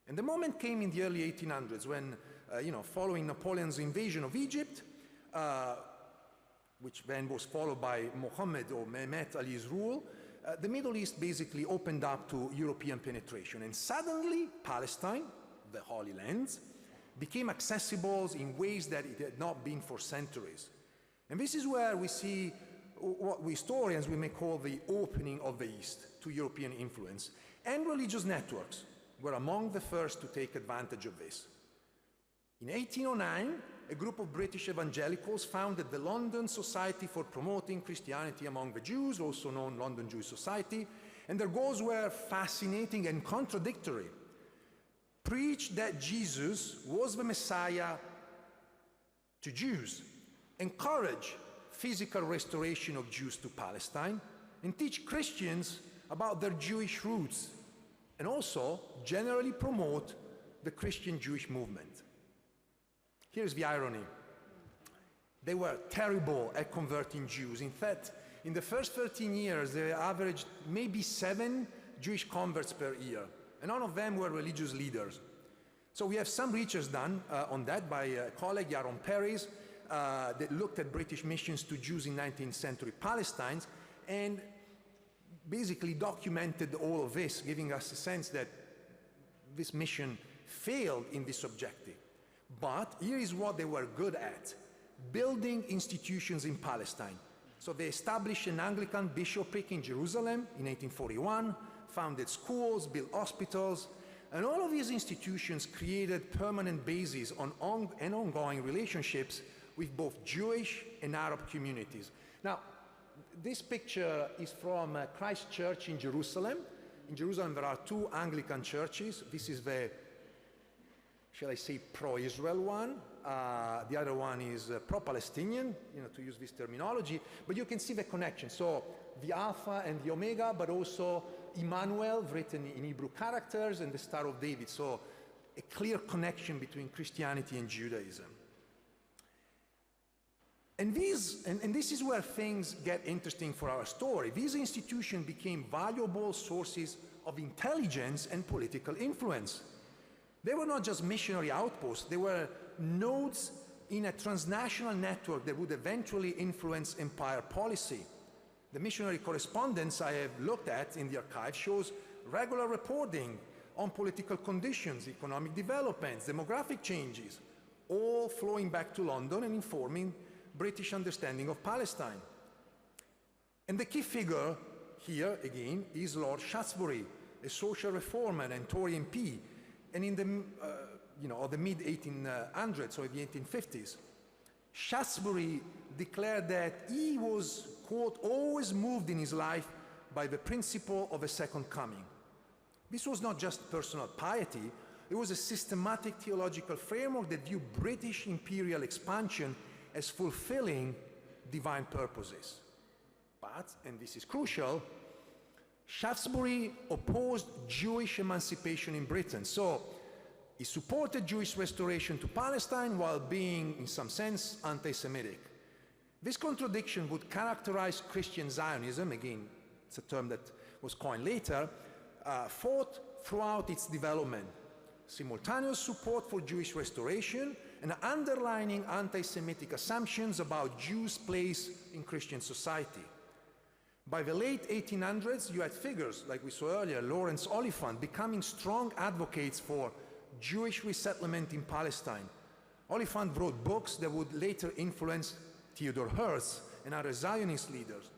And the moment came in the early 1800s when, following Napoleon's invasion of Egypt, which then was followed by Muhammad or Mehmet Ali's rule, the Middle East basically opened up to European penetration. And suddenly, Palestine, the Holy Lands, became accessible in ways that it had not been for centuries. And this is where we see what we historians we may call the opening of the East to European influence. And religious networks were among the first to take advantage of this. In 1809, a group of British evangelicals founded the London Society for Promoting Christianity Among the Jews, also known London Jewish Society, and their goals were fascinating and contradictory. Preach that Jesus was the Messiah to Jews, encourage physical restoration of Jews to Palestine, and teach Christians about their Jewish roots, and also generally promote the Christian Jewish movement. Here's the irony. They were terrible at converting Jews. In fact, in the first 13 years, they averaged maybe 7 Jewish converts per year, and none of them were religious leaders. So we have some research done on that by a colleague, Yaron Peres, that looked at British missions to Jews in 19th century Palestine, and basically documented all of this, giving us a sense that this mission failed in this objective. But here is what they were good at: building institutions in Palestine. So they established an Anglican bishopric in Jerusalem in 1841, founded schools, built hospitals, and all of these institutions created permanent bases and ongoing relationships with both Jewish and Arab communities. Now, this picture is from Christ Church in Jerusalem. In Jerusalem, there are 2 Anglican churches. This is the, shall I say, pro-Israel one. The other one is pro-Palestinian, to use this terminology. But you can see the connection. So the Alpha and the Omega, but also Emmanuel, written in Hebrew characters, and the Star of David. So a clear connection between Christianity and Judaism. And this is where things get interesting for our story. These institutions became valuable sources of intelligence and political influence. They were not just missionary outposts, they were nodes in a transnational network that would eventually influence empire policy. The missionary correspondence I have looked at in the archive shows regular reporting on political conditions, economic developments, demographic changes, all flowing back to London and informing British understanding of Palestine. And the key figure here, again, is Lord Shaftesbury, a social reformer and Tory MP, and in the mid-1800s or the 1850s. Shaftesbury declared that he was, quote, always moved in his life by the principle of a second coming. This was not just personal piety, it was a systematic theological framework that viewed British imperial expansion as fulfilling divine purposes. But, and this is crucial, Shaftesbury opposed Jewish emancipation in Britain. So he supported Jewish restoration to Palestine while being, in some sense, anti-Semitic. This contradiction would characterize Christian Zionism, again, it's a term that was coined later, fought throughout its development. Simultaneous support for Jewish restoration and underlining anti-Semitic assumptions about Jews' place in Christian society. By the late 1800s, you had figures, like we saw earlier, Lawrence Oliphant, becoming strong advocates for Jewish resettlement in Palestine. Oliphant wrote books that would later influence Theodor Herzl and other Zionist leaders.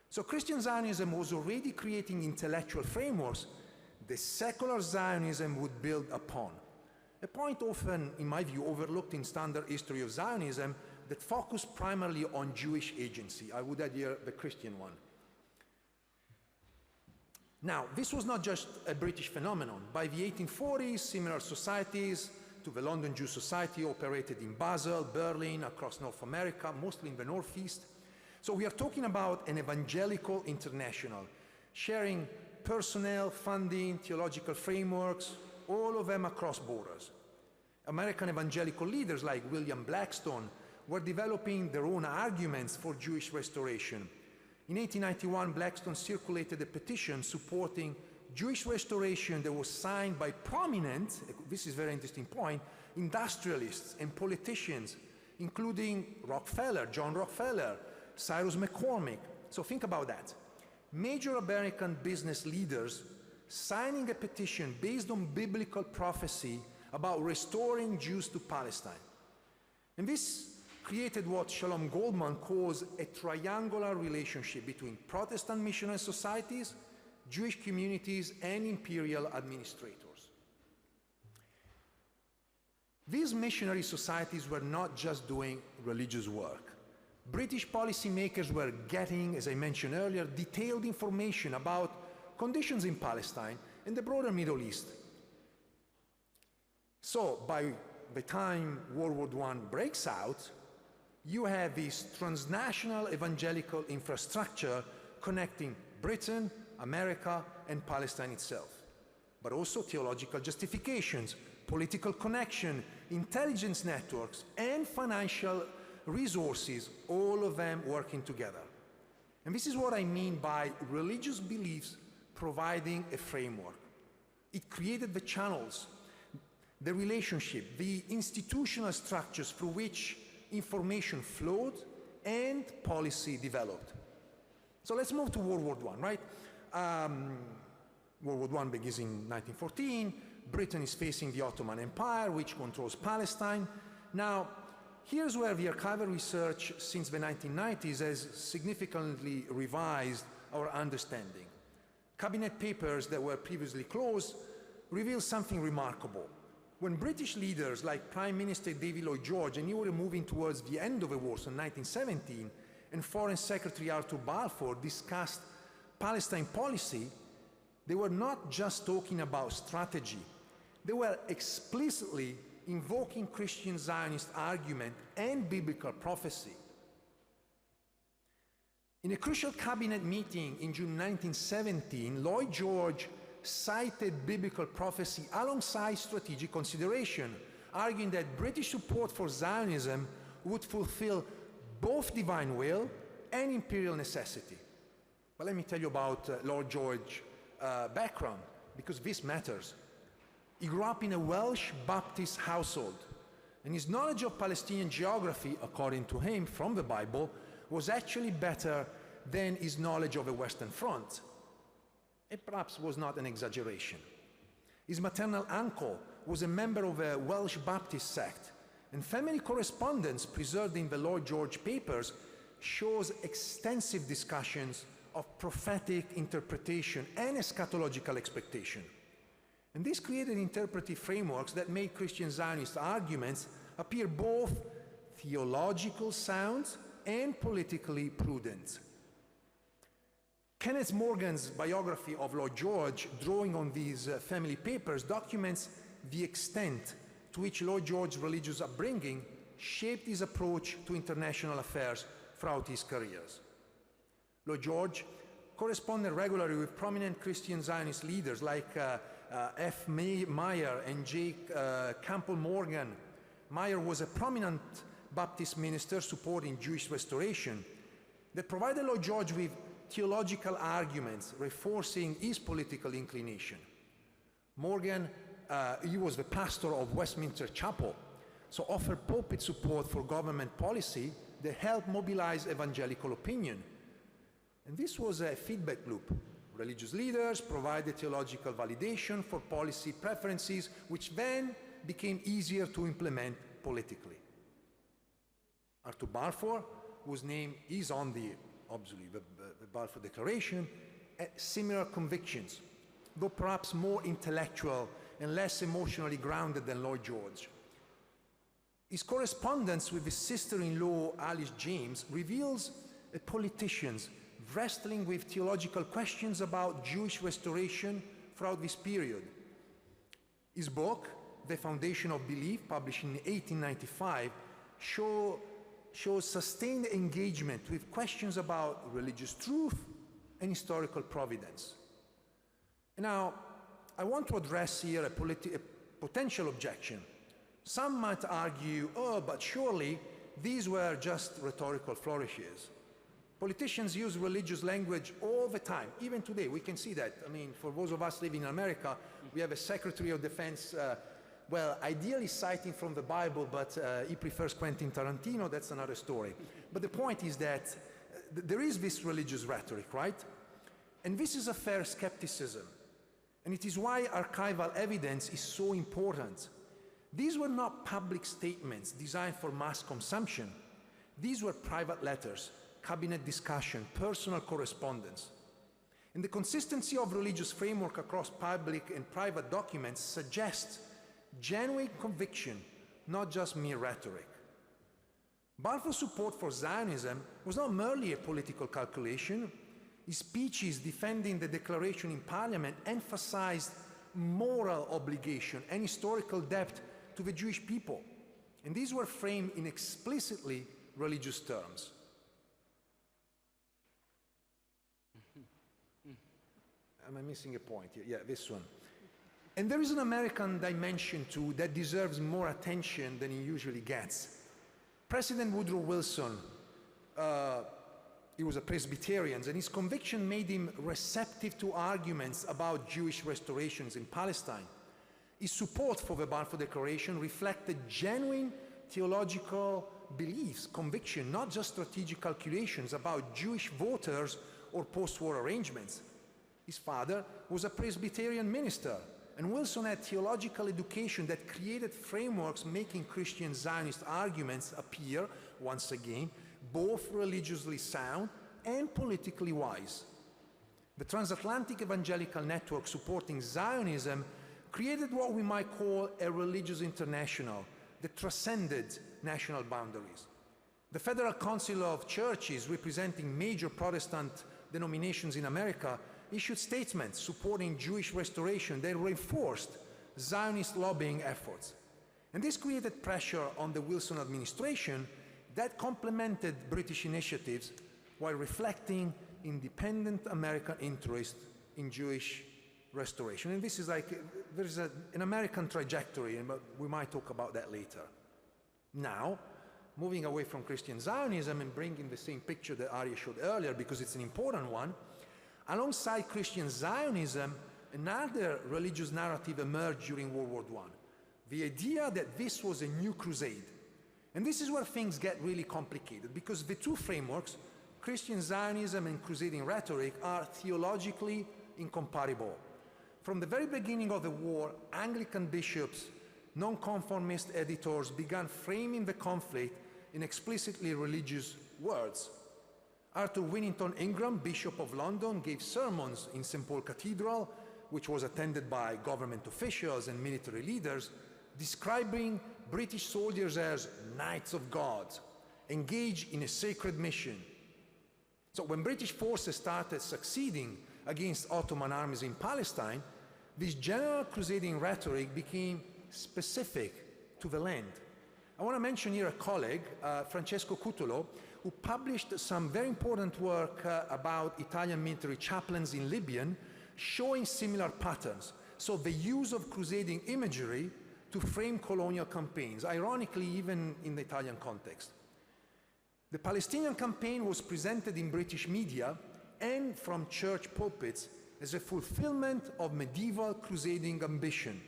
So Christian Zionism was already creating intellectual frameworks that secular Zionism would build upon. A point often, in my view, overlooked in standard history of Zionism that focused primarily on Jewish agency. I would add here the Christian one. Now, this was not just a British phenomenon. By the 1840s, similar societies to the London Jewish Society operated in Basel, Berlin, across North America, mostly in the Northeast. So we are talking about an evangelical international, sharing personnel, funding, theological frameworks, all of them across borders. American evangelical leaders like William Blackstone were developing their own arguments for Jewish restoration. In 1891, Blackstone circulated a petition supporting Jewish restoration that was signed by prominent, this is a very interesting point, industrialists and politicians, including Rockefeller, John Rockefeller, Cyrus McCormick. So think about that. Major American business leaders signing a petition based on biblical prophecy about restoring Jews to Palestine. And this created what Shalom Goldman calls a triangular relationship between Protestant missionary societies, Jewish communities, and imperial administrators. These missionary societies were not just doing religious work. British policymakers were getting, as I mentioned earlier, detailed information about conditions in Palestine and the broader Middle East. So by the time World War I breaks out, you have this transnational evangelical infrastructure connecting Britain, America, and Palestine itself, but also theological justifications, political connection, intelligence networks, and financial resources, all of them working together. And this is what I mean by religious beliefs providing a framework. It created the channels, the relationship, the institutional structures through which information flowed and policy developed. So let's move to World War I, right? World War I begins in 1914. Britain is facing the Ottoman Empire, which controls Palestine. Now, here's where the archival research since the 1990s has significantly revised our understanding. Cabinet papers that were previously closed reveal something remarkable. When British leaders like Prime Minister David Lloyd George, and you were moving towards the end of the war, so 1917, and Foreign Secretary Arthur Balfour discussed Palestine policy, they were not just talking about strategy. They were explicitly invoking Christian Zionist argument and biblical prophecy. In a crucial cabinet meeting in June 1917, Lloyd George cited biblical prophecy alongside strategic consideration, arguing that British support for Zionism would fulfill both divine will and imperial necessity. But let me tell you about Lord George's background, because this matters. He grew up in a Welsh Baptist household, and his knowledge of Palestinian geography, according to him from the Bible, was actually better than his knowledge of the Western Front. It perhaps was not an exaggeration. His maternal uncle was a member of a Welsh Baptist sect, and family correspondence preserved in the Lord George papers shows extensive discussions of prophetic interpretation and eschatological expectation. And this created interpretive frameworks that made Christian Zionist arguments appear both theological sound and politically prudent. Kenneth Morgan's biography of Lloyd George, drawing on these family papers, documents the extent to which Lloyd George's religious upbringing shaped his approach to international affairs throughout his careers. Lloyd George corresponded regularly with prominent Christian Zionist leaders like F. Meyer and J. Campbell Morgan. Meyer was a prominent Baptist minister supporting Jewish restoration that provided Lloyd George with theological arguments reinforcing his political inclination. Morgan, he was the pastor of Westminster Chapel, so offered pulpit support for government policy that helped mobilize evangelical opinion. And this was a feedback loop. Religious leaders provided theological validation for policy preferences, which then became easier to implement politically. Arthur Balfour, whose name is on the Balfour Declaration, had similar convictions, though perhaps more intellectual and less emotionally grounded than Lloyd George. His correspondence with his sister-in-law, Alice James, reveals a politician's wrestling with theological questions about Jewish restoration throughout this period. His book, The Foundation of Belief, published in 1895, show shows sustained engagement with questions about religious truth and historical providence. Now, I want to address here a potential objection. Some might argue, oh, but surely these were just rhetorical flourishes. Politicians use religious language all the time, even today. We can see that. I mean, for those of us living in America, we have a Secretary of Defense, well, ideally citing from the Bible, but he prefers Quentin Tarantino. That's another story. But the point is that there is this religious rhetoric, right? And this is a fair skepticism. And it is why archival evidence is so important. These were not public statements designed for mass consumption. These were private letters, cabinet discussion, personal correspondence. And the consistency of religious framework across public and private documents suggests genuine conviction, not just mere rhetoric. Balfour's support for Zionism was not merely a political calculation. His speeches defending the declaration in Parliament emphasized moral obligation and historical debt to the Jewish people. And these were framed in explicitly religious terms. Am I missing a point here? Yeah, this one. And there is an American dimension too that deserves more attention than it usually gets. President Woodrow Wilson, he was a Presbyterian, and his conviction made him receptive to arguments about Jewish restorations in Palestine. His support for the Balfour Declaration reflected genuine theological beliefs, conviction, not just strategic calculations about Jewish voters or post-war arrangements. His father was a Presbyterian minister, and Wilson had theological education that created frameworks making Christian Zionist arguments appear, once again, both religiously sound and politically wise. The transatlantic evangelical network supporting Zionism created what we might call a religious international that transcended national boundaries. The Federal Council of Churches, representing major Protestant denominations in America, issued statements supporting Jewish restoration that reinforced Zionist lobbying efforts. And this created pressure on the Wilson administration that complemented British initiatives while reflecting independent American interest in Jewish restoration. And this is like, there's an American trajectory, and we might talk about that later. Now, moving away from Christian Zionism and bringing the same picture that Arie showed earlier, because it's an important one, alongside Christian Zionism, another religious narrative emerged during World War I. The idea that this was a new crusade. And this is where things get really complicated, because the two frameworks, Christian Zionism and crusading rhetoric, are theologically incompatible. From the very beginning of the war, Anglican bishops, nonconformist editors began framing the conflict in explicitly religious words. Arthur Winnington Ingram, Bishop of London, gave sermons in St. Paul Cathedral, which was attended by government officials and military leaders, describing British soldiers as knights of God, engaged in a sacred mission. So when British forces started succeeding against Ottoman armies in Palestine, this general crusading rhetoric became specific to the land. I want to mention here a colleague, Francesco Cutolo, who published some very important work about Italian military chaplains in Libya, showing similar patterns. So the use of crusading imagery to frame colonial campaigns, ironically even in the Italian context. The Palestinian campaign was presented in British media and from church pulpits as a fulfillment of medieval crusading ambition.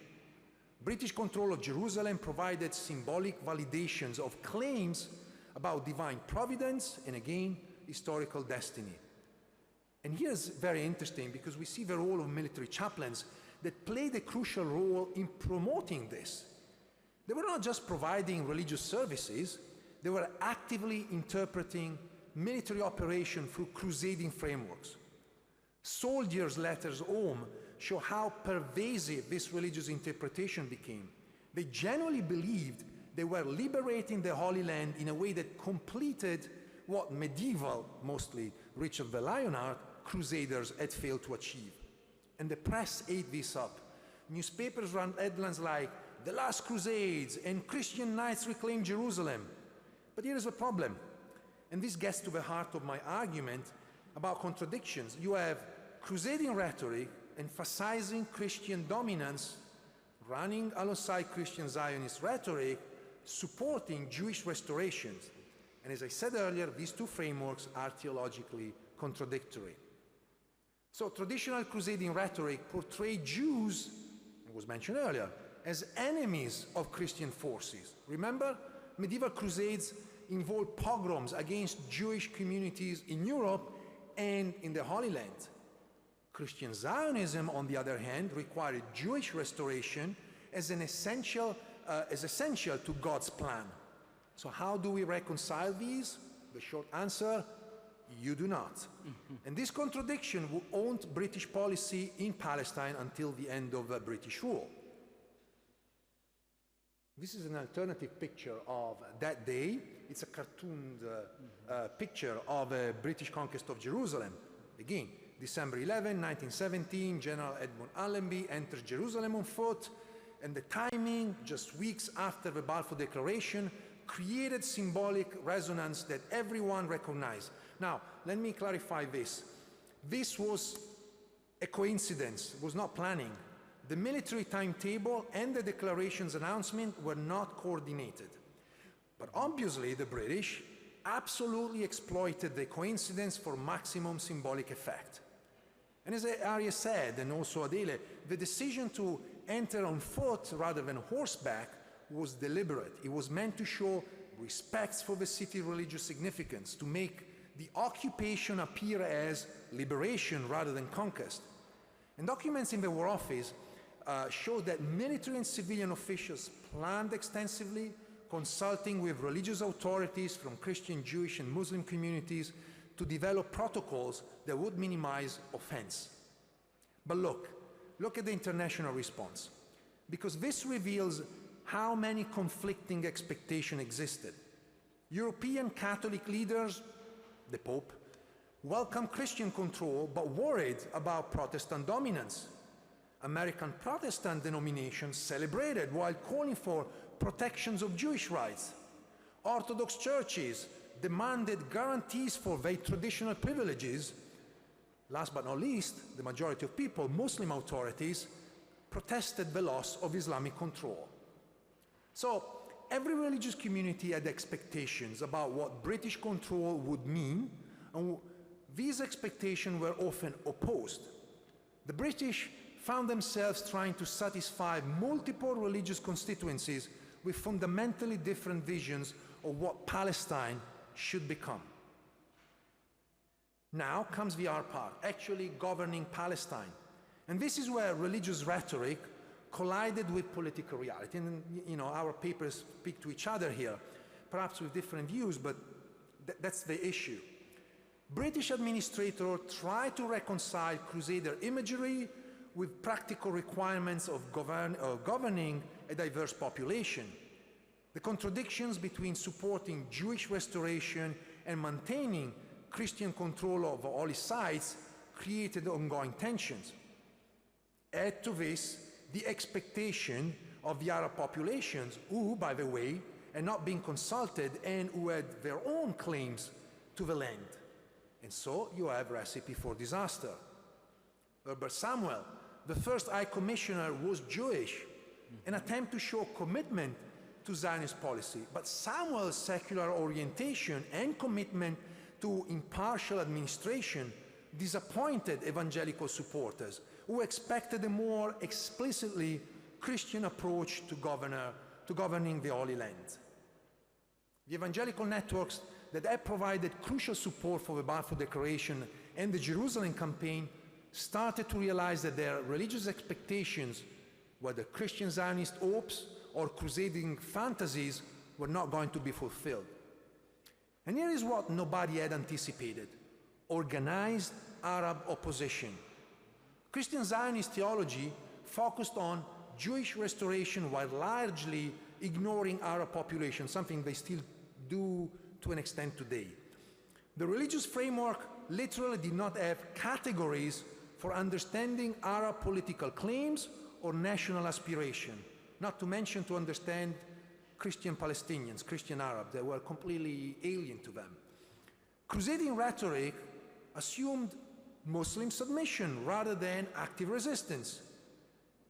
British control of Jerusalem provided symbolic validations of claims about divine providence and, again, historical destiny. And here's very interesting, because we see the role of military chaplains that played a crucial role in promoting this. They were not just providing religious services, they were actively interpreting military operation through crusading frameworks. Soldiers' letters home show how pervasive this religious interpretation became. They genuinely believed they were liberating the Holy Land in a way that completed what medieval, mostly Richard the Lionheart, crusaders had failed to achieve. And the press ate this up. Newspapers ran headlines like, "The Last Crusades" and "Christian Knights Reclaim Jerusalem." But here is a problem, and this gets to the heart of my argument about contradictions. You have crusading rhetoric emphasizing Christian dominance, running alongside Christian Zionist rhetoric, supporting Jewish restorations. And as I said earlier, these two frameworks are theologically contradictory. So traditional crusading rhetoric portrayed Jews, it was mentioned earlier, as enemies of Christian forces. Remember, medieval crusades involved pogroms against Jewish communities in Europe and in the Holy Land. Christian Zionism, on the other hand, required Jewish restoration as essential to God's plan. So how do we reconcile these? The short answer, you do not. And this contradiction will haunt British policy in Palestine until the end of British rule. This is an alternative picture of that day. It's a cartooned picture of a British conquest of Jerusalem. Again, December 11, 1917, General Edmund Allenby enters Jerusalem on foot, and the timing, just weeks after the Balfour Declaration, created symbolic resonance that everyone recognized. Now, let me clarify this. This was a coincidence, it was not planning. The military timetable and the declaration's announcement were not coordinated. But obviously, the British absolutely exploited the coincidence for maximum symbolic effect. And as Arie said, and also Adele, the decision to enter on foot rather than horseback was deliberate. It was meant to show respect for the city's religious significance, to make the occupation appear as liberation rather than conquest. And documents in the War Office show that military and civilian officials planned extensively, consulting with religious authorities from Christian, Jewish, and Muslim communities to develop protocols that would minimize offense. But look at the international response, because this reveals how many conflicting expectations existed. European Catholic leaders, the Pope, welcomed Christian control but worried about Protestant dominance. American Protestant denominations celebrated while calling for protections of Jewish rights. Orthodox churches demanded guarantees for their traditional privileges. Last but not least, the majority of people, Muslim authorities, protested the loss of Islamic control. So every religious community had expectations about what British control would mean, and these expectations were often opposed. The British found themselves trying to satisfy multiple religious constituencies with fundamentally different visions of what Palestine should become. Now comes the hard part, actually governing Palestine. And this is where religious rhetoric collided with political reality. And our papers speak to each other here, perhaps with different views, but that's the issue. British administrators tried to reconcile Crusader imagery with practical requirements of governing a diverse population. The contradictions between supporting Jewish restoration and maintaining Christian control of holy sites created ongoing tensions. Add to this the expectation of the Arab populations, who, by the way, had not been consulted and who had their own claims to the land. And so you have a recipe for disaster. Herbert Samuel, the first High Commissioner, was Jewish, an attempt to show commitment to Zionist policy. But Samuel's secular orientation and commitment to impartial administration disappointed evangelical supporters who expected a more explicitly Christian approach to governing the Holy Land. The evangelical networks that had provided crucial support for the Balfour Declaration and the Jerusalem campaign started to realize that their religious expectations, whether Christian Zionist hopes or crusading fantasies, were not going to be fulfilled. And here is what nobody had anticipated: organized Arab opposition. Christian Zionist theology focused on Jewish restoration while largely ignoring Arab population, something they still do to an extent today. The religious framework literally did not have categories for understanding Arab political claims or national aspiration, not to mention to understand Christian Palestinians, Christian Arabs that were completely alien to them. Crusading rhetoric assumed Muslim submission rather than active resistance.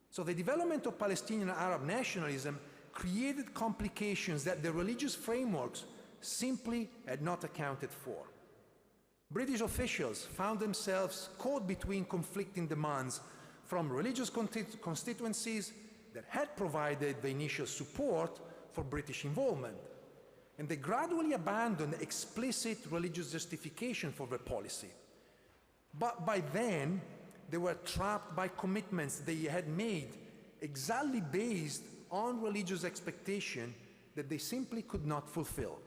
So the development of Palestinian Arab nationalism created complications that the religious frameworks simply had not accounted for. British officials found themselves caught between conflicting demands from religious constituencies that had provided the initial support for British involvement, and they gradually abandoned explicit religious justification for their policy. But by then, they were trapped by commitments they had made exactly based on religious expectation that they simply could not fulfill.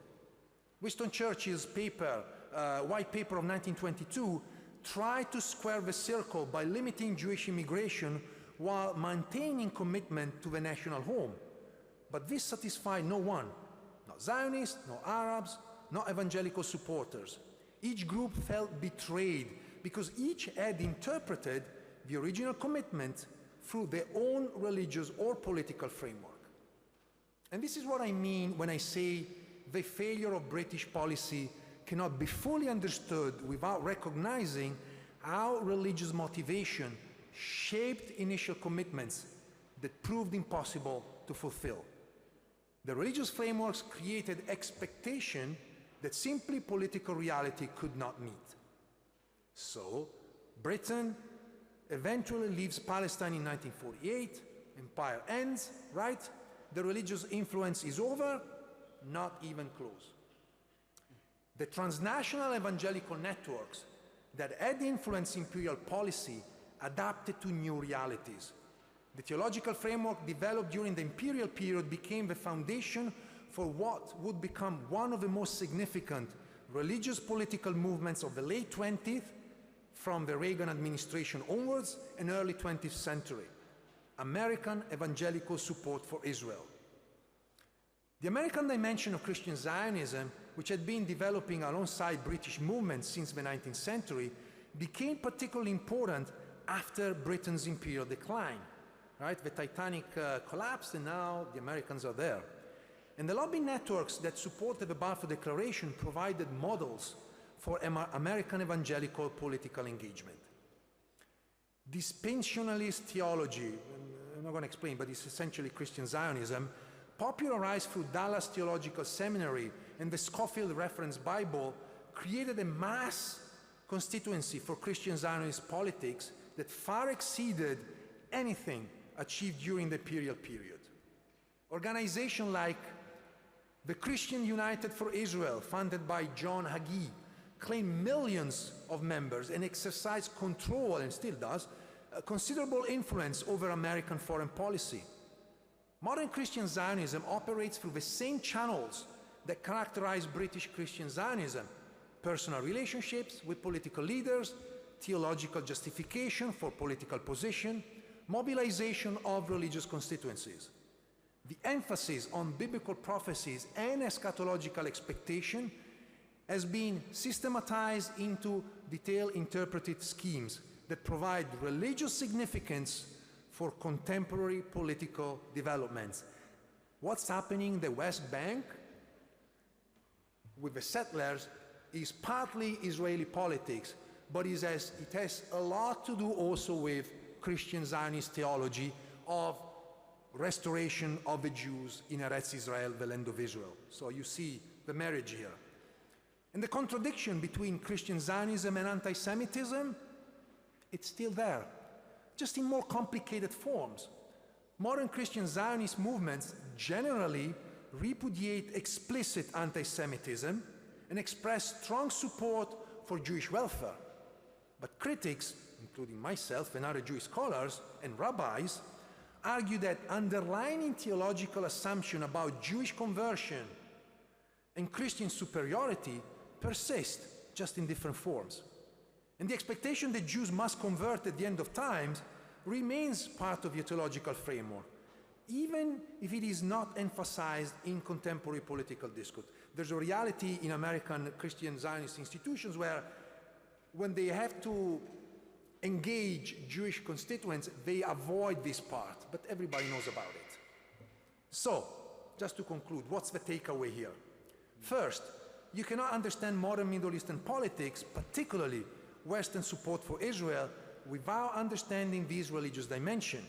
Winston Churchill's white paper of 1922 tried to square the circle by limiting Jewish immigration while maintaining commitment to the national home. But this satisfied no one, not Zionists, no Arabs, no evangelical supporters. Each group felt betrayed because each had interpreted the original commitment through their own religious or political framework. And this is what I mean when I say the failure of British policy cannot be fully understood without recognizing how religious motivation shaped initial commitments that proved impossible to fulfill. The religious frameworks created expectation that simply political reality could not meet. So, Britain eventually leaves Palestine in 1948, empire ends, right? The religious influence is over, not even close. The transnational evangelical networks that had influenced imperial policy adapted to new realities. The theological framework developed during the imperial period became the foundation for what would become one of the most significant religious political movements of the late 20th, from the Reagan administration onwards, and early 20th century: American evangelical support for Israel. The American dimension of Christian Zionism, which had been developing alongside British movements since the 19th century, became particularly important after Britain's imperial decline. Right? The Titanic collapsed, and now the Americans are there. And the lobby networks that supported the Balfour Declaration provided models for American evangelical political engagement. Dispensationalist theology, I'm not going to explain, but it's essentially Christian Zionism, popularized through Dallas Theological Seminary and the Scofield Reference Bible, created a mass constituency for Christian Zionist politics that far exceeded anything achieved during the imperial period. Organizations like the Christian United for Israel, funded by John Hagee, claimed millions of members and exercised control, and still does, considerable influence over American foreign policy. Modern Christian Zionism operates through the same channels that characterize British Christian Zionism: personal relationships with political leaders, theological justification for political position, mobilization of religious constituencies. The emphasis on biblical prophecies and eschatological expectation has been systematized into detailed interpreted schemes that provide religious significance for contemporary political developments. What's happening in the West Bank with the settlers is partly Israeli politics, but it has a lot to do also with Christian Zionist theology of restoration of the Jews in Eretz Israel, the land of Israel. So you see the marriage here. And the contradiction between Christian Zionism and anti-Semitism, it's still there, just in more complicated forms. Modern Christian Zionist movements generally repudiate explicit anti-Semitism and express strong support for Jewish welfare. But critics, including myself and other Jewish scholars and rabbis, argue that underlying theological assumption about Jewish conversion and Christian superiority persist, just in different forms. And the expectation that Jews must convert at the end of times remains part of the theological framework, even if it is not emphasized in contemporary political discourse. There's a reality in American Christian Zionist institutions where, when they have to engage Jewish constituents, they avoid this part, but everybody knows about it. So, just to conclude, what's the takeaway here? First, you cannot understand modern Middle Eastern politics, particularly Western support for Israel, without understanding this religious dimension.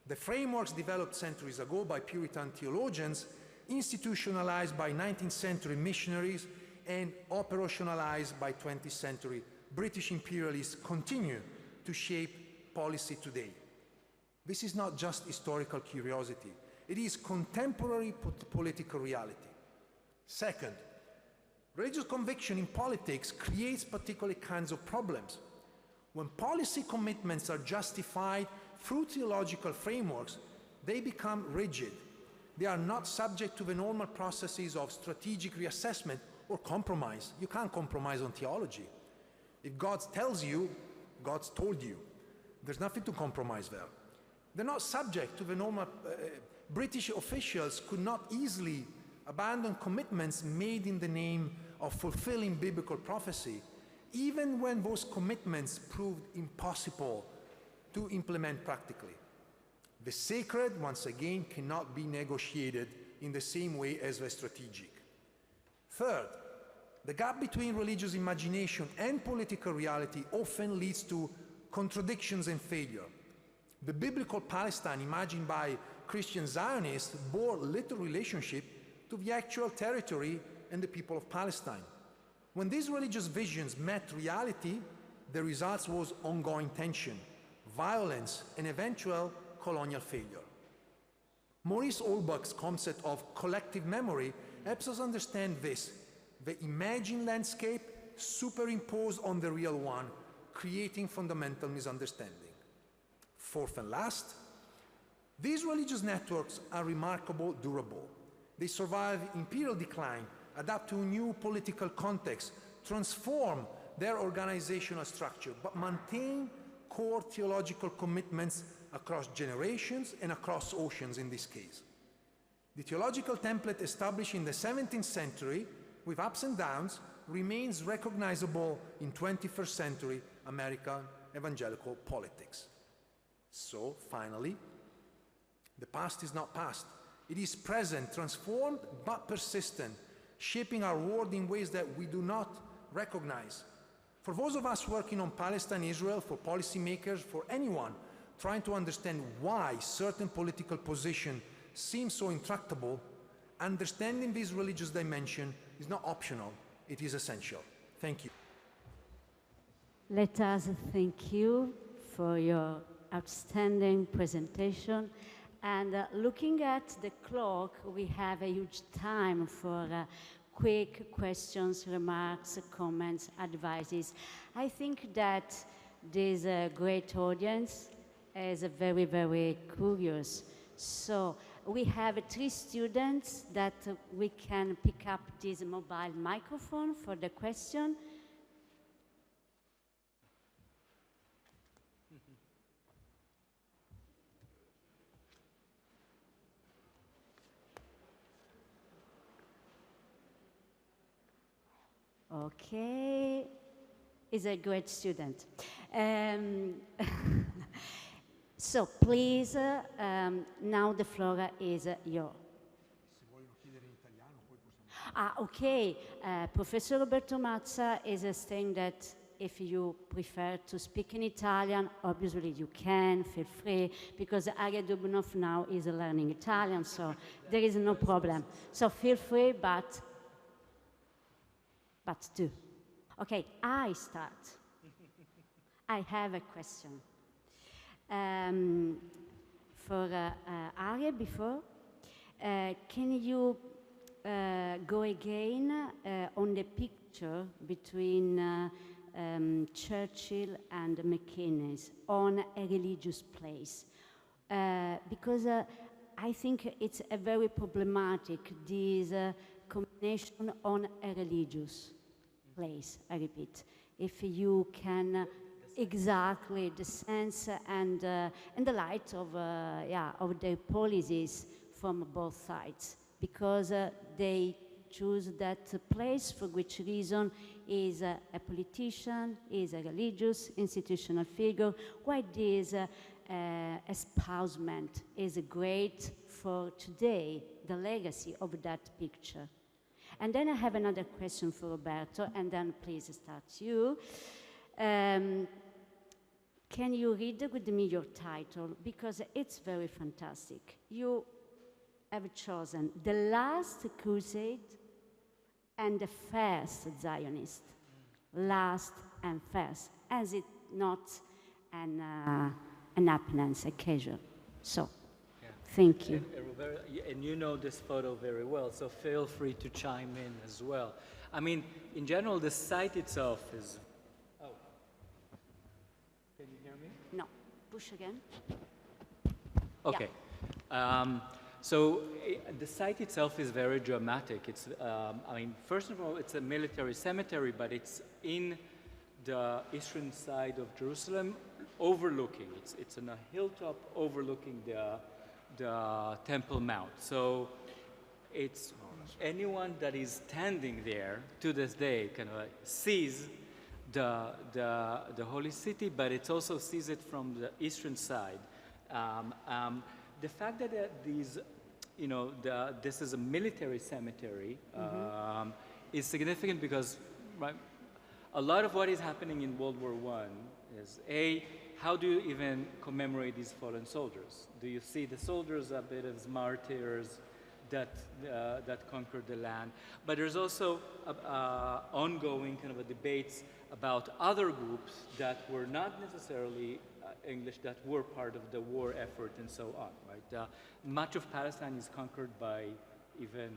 The frameworks developed centuries ago by Puritan theologians, institutionalized by 19th century missionaries, and operationalized by 20th century British imperialists continue to shape policy today. This is not just historical curiosity, it is contemporary political reality. Second, religious conviction in politics creates particular kinds of problems. When policy commitments are justified through theological frameworks, they become rigid. They are not subject to the normal processes of strategic reassessment or compromise. You can't compromise on theology. If God tells you, God's told you. There's nothing to compromise there. They're not subject to the normal... British officials could not easily abandon commitments made in the name of fulfilling biblical prophecy, even when those commitments proved impossible to implement practically. The sacred, once again, cannot be negotiated in the same way as the strategic. Third, the gap between religious imagination and political reality often leads to contradictions and failure. The biblical Palestine imagined by Christian Zionists bore little relationship to the actual territory and the people of Palestine. When these religious visions met reality, the result was ongoing tension, violence, and eventual colonial failure. Maurice Holbach's concept of collective memory helps us understand this: the imagined landscape superimposed on the real one, creating fundamental misunderstanding. Fourth and last, these religious networks are remarkably durable. They survive imperial decline, adapt to a new political context, transform their organizational structure, but maintain core theological commitments across generations and across oceans in this case. The theological template established in the 17th century, with ups and downs, remains recognizable in 21st century American evangelical politics. So, finally, the past is not past. It is present, transformed, but persistent, shaping our world in ways that we do not recognize. For those of us working on Palestine, Israel, for policymakers, for anyone trying to understand why certain political positions seem so intractable, understanding this religious dimension is not optional, it is essential. Thank you. Let us thank you for your outstanding presentation. And looking at the clock, we have a huge time for quick questions, remarks, comments, advices. I think that this great audience is very, very curious. So we have 3 students that we can pick up this mobile microphone for the question. Okay, is a great student. So please, now the floor is yours. Okay, Professor Roberto Mazza is saying that if you prefer to speak in Italian, obviously you can, feel free, because Arie Dubnov now is learning Italian, so there is no problem. So feel free, but do. Okay, I start. I have a question. For Arie before, can you go again on the picture between Churchill and McKinney's on a religious place? Because I think it's a very problematic, this combination on a religious place, I repeat. If you can exactly the sense and the light of their policies from both sides, because they choose that place for which reason is a politician, is a religious institutional figure, why this espousement is great for today, the legacy of that picture. And then I have another question for Roberto, and then please start you. Can you read with me your title? Because it's very fantastic. You have chosen The Last Crusade and the First Zionist. Last and first, as it not an appendix, a casual. So, Yeah. thank you. Roberto, and you know this photo very well, so feel free to chime in as well. I mean, in general, the site itself is... Oh. Can you hear me? No, push again. Okay. So the site itself is very dramatic. It's, I mean, first of all, it's a military cemetery, but it's in the eastern side of Jerusalem, overlooking. It's on a hilltop overlooking the Temple Mount. So it's anyone that is standing there to this day kind of sees the holy city, but it also sees it from the eastern side. The fact that these, you know, this is a military cemetery is significant because, right, a lot of what is happening in World War I is, how do you even commemorate these fallen soldiers? Do you see the soldiers a bit as martyrs that conquered the land? But there's also ongoing kind of a debates about other groups that were not necessarily English, that were part of the war effort and so on, right? Much of Palestine is conquered by even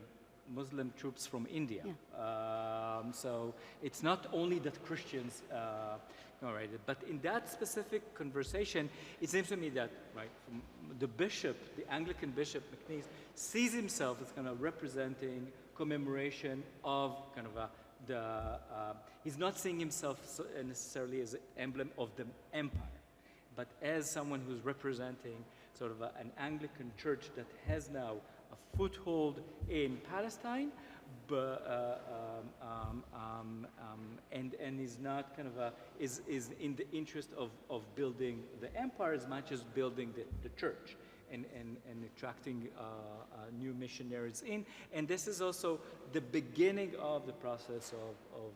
Muslim troops from India. Yeah. So it's not only that Christians right, but in that specific conversation, it seems to me that, right, the bishop, the Anglican bishop, McNeese, sees himself as kind of representing commemoration of kind of he's not seeing himself necessarily as an emblem of the empire, but as someone who's representing sort of an Anglican church that has now a foothold in Palestine, but, and is not kind of is in the interest of building the empire as much as building the church and attracting new missionaries in. And this is also the beginning of the process of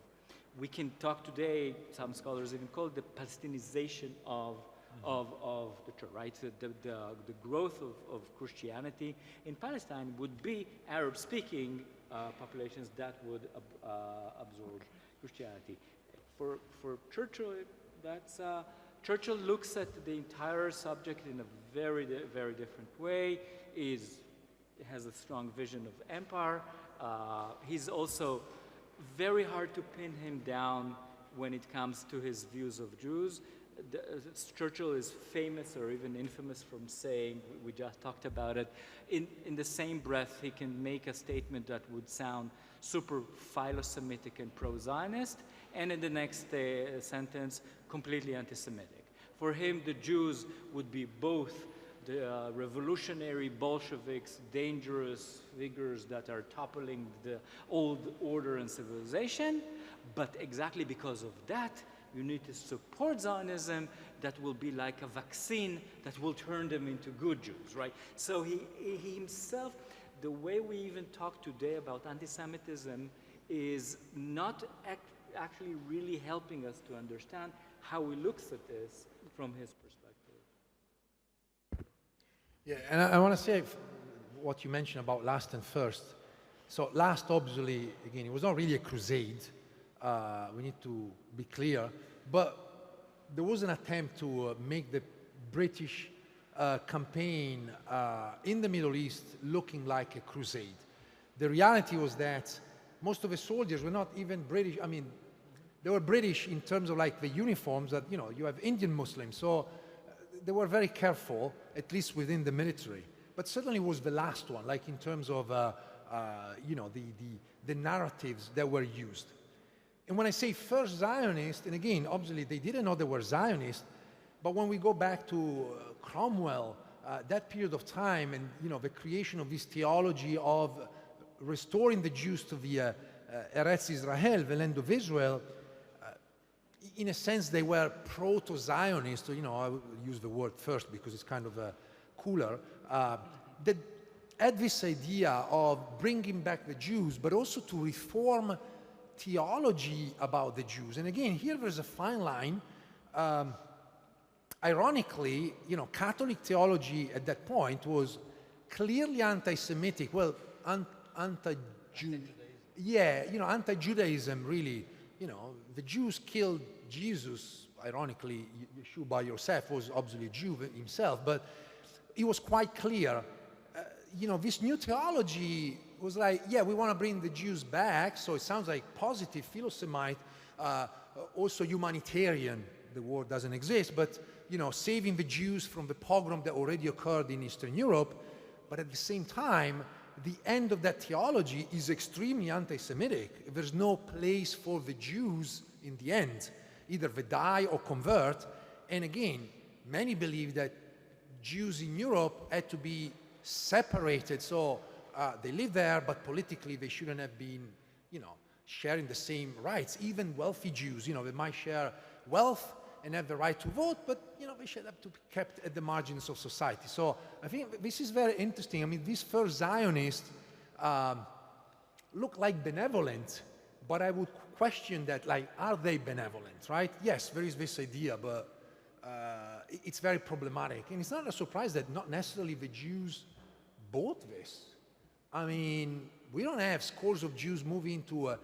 we can talk today, some scholars even call it the Palestinization of the church, right? So the growth of Christianity in Palestine would be Arab-speaking populations that would absorb Christianity. For Churchill, Churchill looks at the entire subject in a very, very different way. Has a strong vision of empire. He's also very hard to pin him down when it comes to his views of Jews. Churchill is famous or even infamous from saying, we just talked about it, in the same breath he can make a statement that would sound super philo-Semitic and pro-Zionist, and in the next sentence, completely anti-Semitic. For him, the Jews would be both the revolutionary Bolsheviks, dangerous figures that are toppling the old order and civilization, but exactly because of that, you need to support Zionism that will be like a vaccine that will turn them into good Jews, right? So he himself, the way we even talk today about anti-Semitism is not actually really helping us to understand how he looks at this from his perspective. Yeah, and I want to say what you mentioned about last and first. So last, obviously, again, it was not really a crusade. We need to be clear, but there was an attempt to make the British campaign in the Middle East looking like a crusade. The reality was that most of the soldiers were not even British. I mean, they were British in terms of like the uniforms that, you know, you have Indian Muslims, so they were very careful, at least within the military. But certainly was the last one, like in terms of, you know, the narratives that were used. And when I say first Zionist, and again, obviously they didn't know they were Zionists, but when we go back to Cromwell, that period of time and, you know, the creation of this theology of restoring the Jews to the Eretz Israel, the land of Israel, in a sense, they were proto-Zionist, I will use the word first because it's kind of cooler, that had this idea of bringing back the Jews, but also to reform theology about the Jews. And again, here there's a fine line. Ironically, Catholic theology at that point was clearly anti-Semitic, well, anti-Judaism, really. The Jews killed Jesus. Ironically, Yeshua by yourself was obviously a Jew himself, but it was quite clear. This new theology was like, yeah, we want to bring the Jews back, so it sounds like positive, philo-Semite, also humanitarian. The word doesn't exist, but saving the Jews from the pogrom that already occurred in Eastern Europe. But at the same time, the end of that theology is extremely anti-Semitic. There's no place for the Jews in the end. Either they die or convert. And again, many believe that Jews in Europe had to be separated. So they live there, but politically they shouldn't have been, sharing the same rights. Even wealthy Jews, they might share wealth and have the right to vote, but they should have to be kept at the margins of society. So I think this is very interesting. I mean, these first Zionists look like benevolent, but I would question that, like, are they benevolent, right? Yes, there is this idea, but it's very problematic. And it's not a surprise that not necessarily the Jews bought this. I mean, we don't have scores of Jews moving to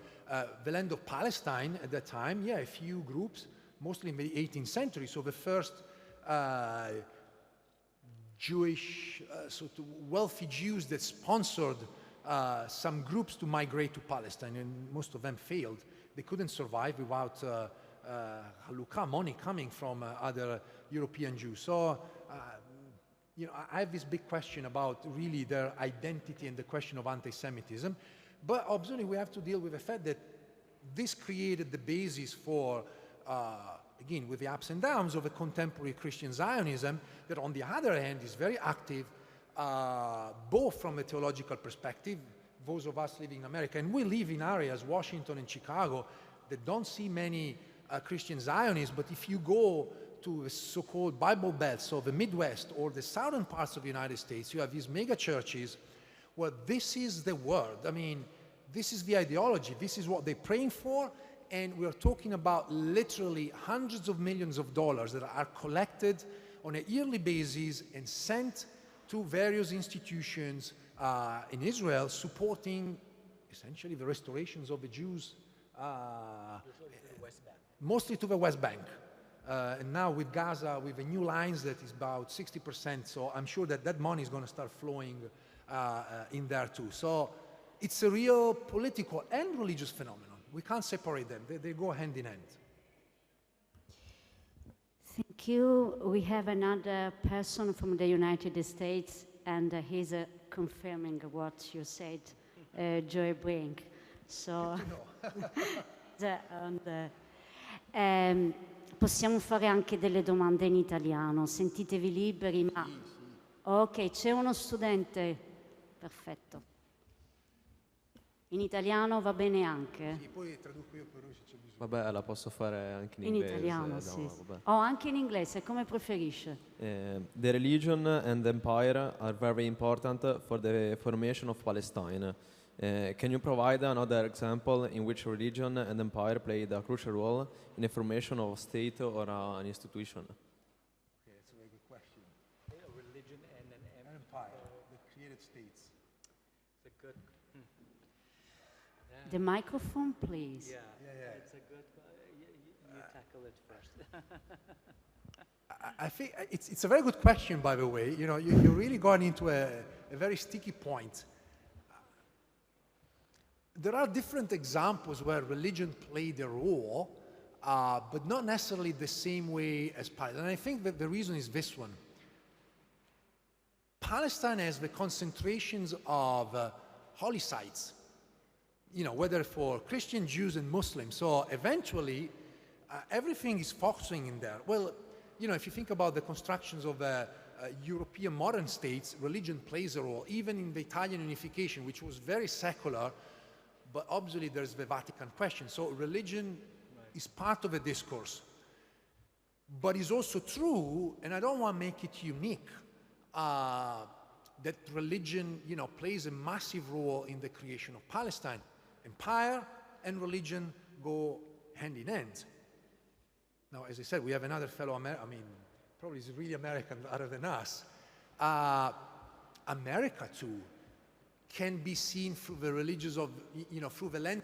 the land of Palestine at that time. Yeah, a few groups, mostly in the 18th century. So the first Jewish, sort of wealthy Jews that sponsored some groups to migrate to Palestine, and most of them failed. They couldn't survive without halukah, money coming from other European Jews. So, I have this big question about really their identity and the question of anti-Semitism. But obviously we have to deal with the fact that this created the basis for again, with the ups and downs of a contemporary Christian Zionism that on the other hand is very active, both from a theological perspective, those of us living in America, and we live in areas, Washington and Chicago, that don't see many Christian Zionists, but if you go to the so-called Bible Belt, so the Midwest or the southern parts of the United States, you have these mega churches where this is the word. I mean, this is the ideology, this is what they're praying for, and we're talking about literally hundreds of millions of dollars that are collected on a yearly basis and sent to various institutions in Israel supporting essentially the restorations of the Jews, mostly to the West Bank. And now with Gaza, with the new lines, that is about 60%, so I'm sure that that money is going to start flowing in there too. So it's a real political and religious phenomenon. We can't separate them. They go hand in hand. Thank you. We have another person from the United States, and he's confirming what you said, Joy Brink. So, possiamo fare anche delle domande in italiano. Sentitevi liberi, ma... Sì, sì. Ok, c'è uno studente. Perfetto. In italiano va bene anche? Sì, poi traduco io per lui se c'è bisogno. Vabbè, la posso fare anche in inglese. In italiano, no, sì. Vabbè. O anche in inglese, come preferisce. The religion and empire are very important for the formation of Palestine. Can you provide another example in which religion and empire played a crucial role in the formation of a state or an institution? Okay, that's a very good question. A religion and an empire that created states. It's a good... The microphone, please. Yeah. It's a good... You tackle it first. I think it's a very good question, by the way. You're really going into a very sticky point. There are different examples where religion played a role, but not necessarily the same way as Palestine. And I think that the reason is this one. Palestine has the concentrations of holy sites, whether for Christian, Jews, and Muslims. So eventually, everything is focusing in there. Well, if you think about the constructions of European modern states, religion plays a role, even in the Italian unification, which was very secular. But obviously there's the Vatican question. So religion is part of a discourse. But it's also true, and I don't want to make it unique, that religion, plays a massive role in the creation of Palestine. Empire and religion go hand in hand. Now, as I said, we have another fellow probably he's really American other than us. America, too, can be seen through the religions of, through the lens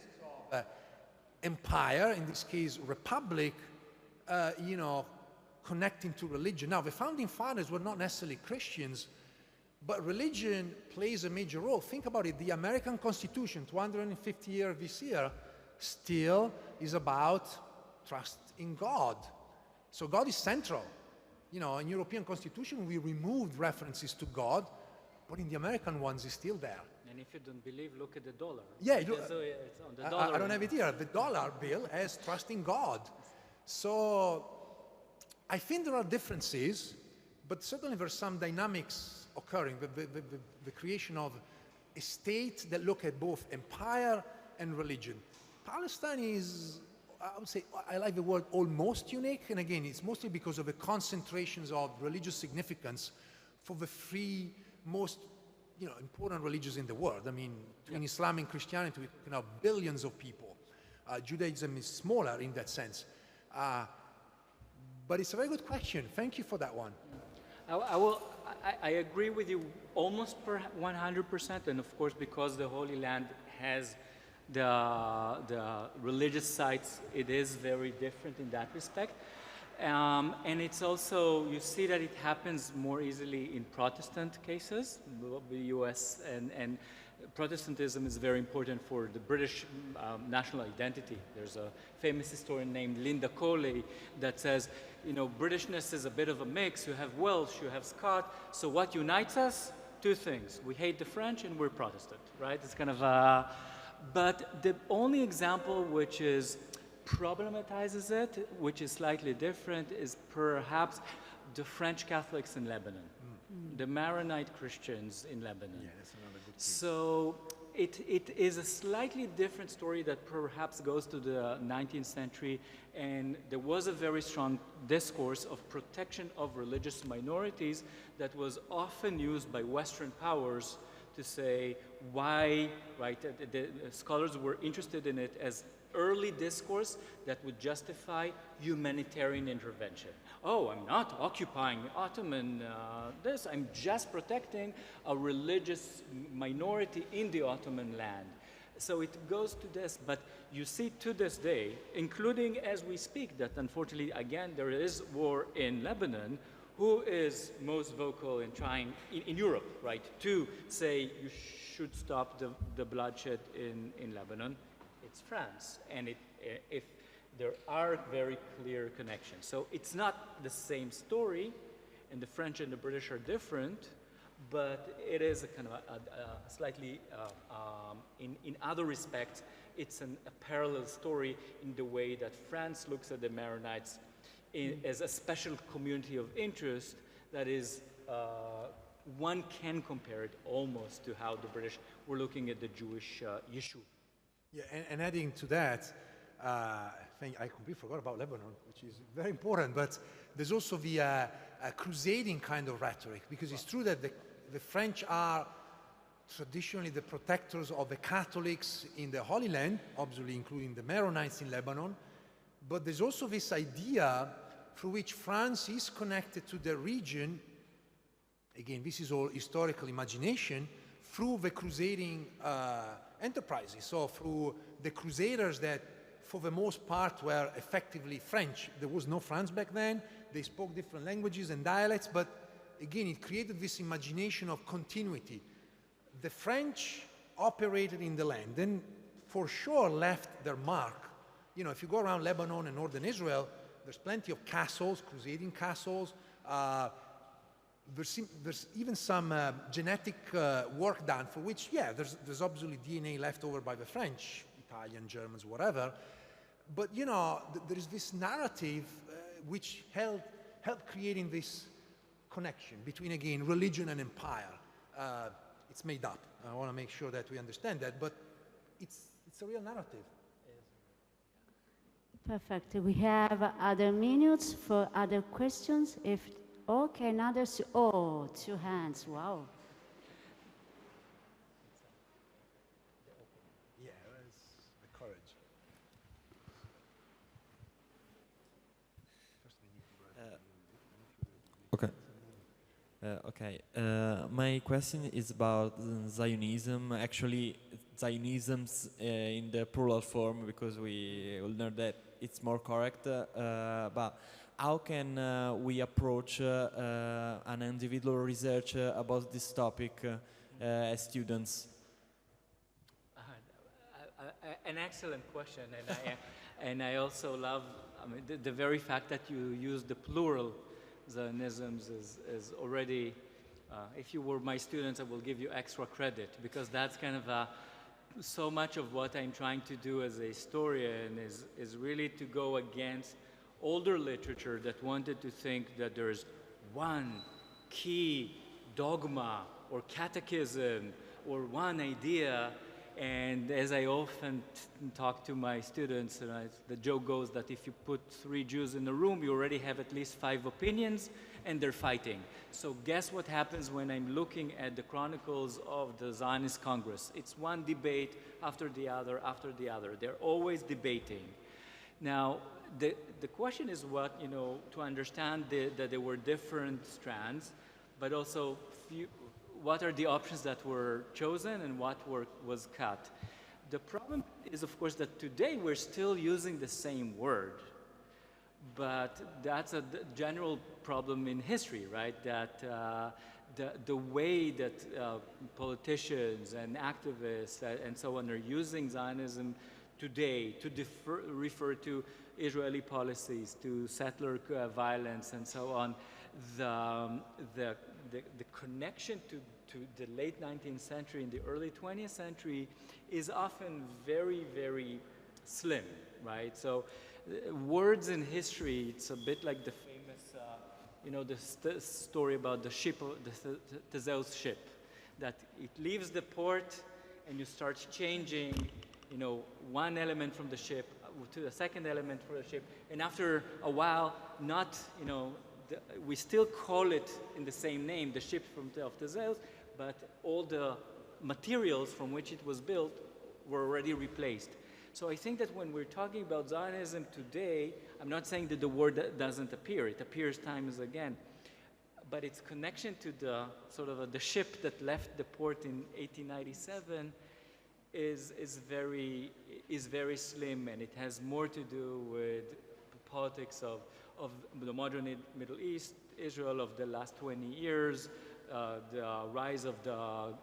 of empire, in this case, republic, connecting to religion. Now, the founding fathers were not necessarily Christians, but religion plays a major role. Think about it. The American Constitution, 250 years this year, still is about trust in God. So God is central. In European Constitution, we removed references to God, but in the American ones, it's still there. And if you don't believe, look at the dollar. Yeah, it's on the dollar. I don't have it here. The dollar bill has trust in God. So I think there are differences, but certainly there's some dynamics occurring. The creation of a state that look at both empire and religion. Palestine is, I would say, I like the word almost unique, and again, it's mostly because of the concentrations of religious significance for the three most important religions in the world. Between Islam and Christianity, we're talking about billions of people. Judaism is smaller in that sense. But it's a very good question. Thank you for that one. I agree with you almost 100%, and of course, because the Holy Land has the religious sites, it is very different in that respect. And it's also, you see that it happens more easily in Protestant cases. The US and Protestantism is very important for the British national identity. There's a famous historian named Linda Coley that says, Britishness is a bit of a mix. You have Welsh, you have Scot. So what unites us? Two things. We hate the French and we're Protestant, right? It's kind of but the only example which problematizes it, which is slightly different, is perhaps the French Catholics in Lebanon, the Maronite Christians in Lebanon. Yeah, that's another good case. So it is a slightly different story that perhaps goes to the 19th century, and there was a very strong discourse of protection of religious minorities that was often used by Western powers to say why, right? The scholars were interested in it as early discourse that would justify humanitarian intervention. Oh, I'm not occupying Ottoman I'm just protecting a religious minority in the Ottoman land. So it goes to this, but you see to this day, including as we speak, that unfortunately, again, there is war in Lebanon. Who is most vocal in trying, in Europe, right, to say you should stop the bloodshed in Lebanon? It's France, and if there are very clear connections. So it's not the same story, and the French and the British are different, but it is a kind of a slightly, in other respects, it's a parallel story in the way that France looks at the Maronites as a special community of interest that is, one can compare it almost to how the British were looking at the Jewish issue. Yeah, and adding to that, I think I completely forgot about Lebanon, which is very important, but there's also the crusading kind of rhetoric, because it's true that the French are traditionally the protectors of the Catholics in the Holy Land, obviously including the Maronites in Lebanon, but there's also this idea through which France is connected to the region, again, this is all historical imagination, through the crusading enterprises. So through the Crusaders that, for the most part, were effectively French. There was no France back then. They spoke different languages and dialects, but again, it created this imagination of continuity. The French operated in the land, and for sure left their mark. If you go around Lebanon and northern Israel, there's plenty of castles, crusading castles. There's even some genetic work done for which, yeah, there's obviously DNA left over by the French, Italian, Germans, whatever. But, there is this narrative which helped creating this connection between, again, religion and empire. It's made up. I want to make sure that we understand that, but it's a real narrative. Perfect. We have other minutes for other questions. If okay, another. Oh, two hands. Wow. Yeah, that's the courage. Okay. My question is about Zionism. Actually, Zionisms in the plural form, because we will know that it's more correct. But how can we approach an individual research about this topic as students? An excellent question, and I also love, I mean, the very fact that you use the plural Zionisms is already, if you were my students, I will give you extra credit, because that's kind of so much of what I'm trying to do as a historian is really to go against older literature that wanted to think that there's one key dogma or catechism or one idea. And as I often talk to my students, the joke goes that if you put 3 Jews in a room, you already have at least 5 opinions, and they're fighting. So guess what happens when I'm looking at the chronicles of the Zionist Congress? It's one debate after the other, after the other. They're always debating. Now, the question is what, you know, to understand that there were different strands, but also what are the options that were chosen and what was cut. The problem is, of course, that today we're still using the same word, but that's a general problem in history, right? That the way that politicians and activists and so on are using Zionism today to refer to Israeli policies, to settler violence and so on, the connection to the late 19th century and the early 20th century is often very, very slim, right? So words in history, it's a bit like the famous, you know, the story about the ship, the Theseus ship, that it leaves the port and you start changing, you know, one element from the ship to the second element for the ship, and after a while, not, you know, we still call it in the same name, the ship of Theseus, but all the materials from which it was built were already replaced. So I think that when we're talking about Zionism today, I'm not saying that the word doesn't appear. It appears time and again. But its connection to the sort of the ship that left the port in 1897 is very slim, and it has more to do with politics of the modern Middle East, Israel of the last 20 years, the rise of the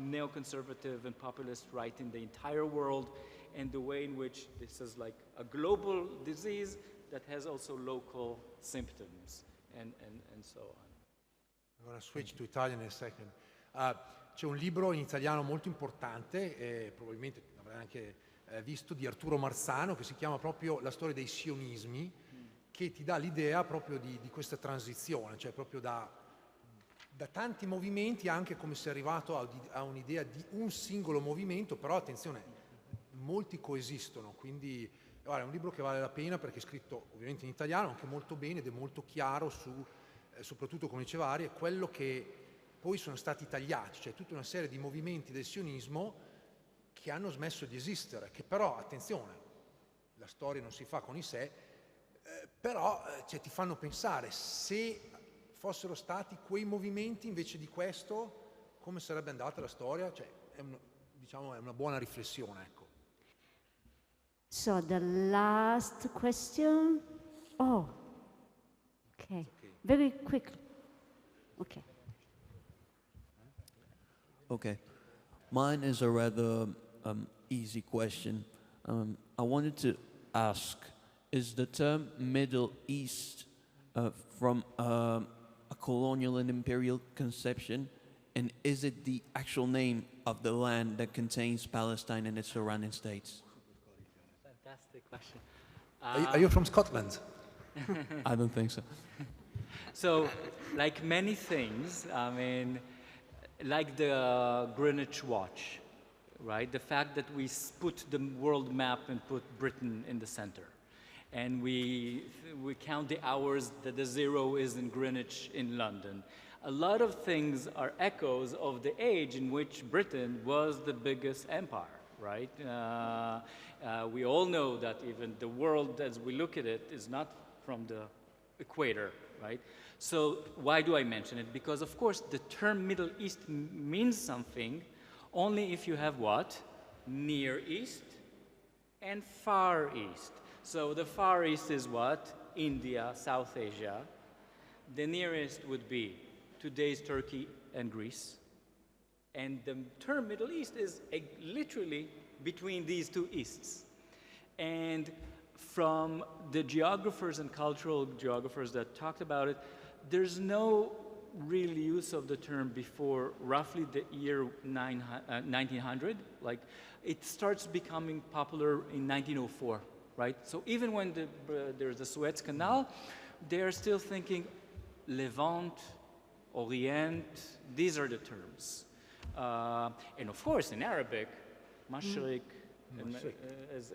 neoconservative and populist right in the entire world, and the way in which this is like a global disease that has also local symptoms, and so on. I'm going to switch to Italian in a second. C'è un libro in italiano molto importante, probabilmente l'avrei anche visto, di Arturo Marzano, che si chiama proprio La storia dei sionismi, che ti dà l'idea proprio di questa transizione, cioè proprio da tanti movimenti anche come si è arrivato a un'idea di un singolo movimento, però attenzione, molti coesistono, quindi guarda, è un libro che vale la pena perché è scritto ovviamente in italiano, anche molto bene ed è molto chiaro su, soprattutto come diceva Arie, quello che poi sono stati tagliati, cioè tutta una serie di movimenti del sionismo che hanno smesso di esistere, che però, attenzione, la storia non si fa con i sé, però cioè, ti fanno pensare, se fossero stati quei movimenti invece di questo, come sarebbe andata la storia? Cioè, diciamo, è una buona riflessione, ecco. So the last question. Oh, okay. Very quickly. Okay. Okay. Mine is a rather easy question. I wanted to ask, is the term Middle East from a colonial and imperial conception, and is it the actual name of the land that contains Palestine and its surrounding states? Fantastic question. Are you from Scotland? I don't think so. So, like many things, I mean, like the Greenwich Watch, right? The fact that we put the world map and put Britain in the center. and we count the hours that the zero is in Greenwich in London. A lot of things are echoes of the age in which Britain was the biggest empire, right? We all know that even the world as we look at it is not from the equator, right? So why do I mention it? Because of course the term Middle East means something only if you have what? Near East and Far East. So the Far East is what? India, South Asia. The nearest would be today's Turkey and Greece. And the term Middle East is literally between these two Easts. And from the geographers and cultural geographers that talked about it, there's no real use of the term before roughly the year 1900. Like, it starts becoming popular in 1904, right? So even when there's the Suez Canal, they're still thinking Levant, Orient, these are the terms. And of course, in Arabic, Mashriq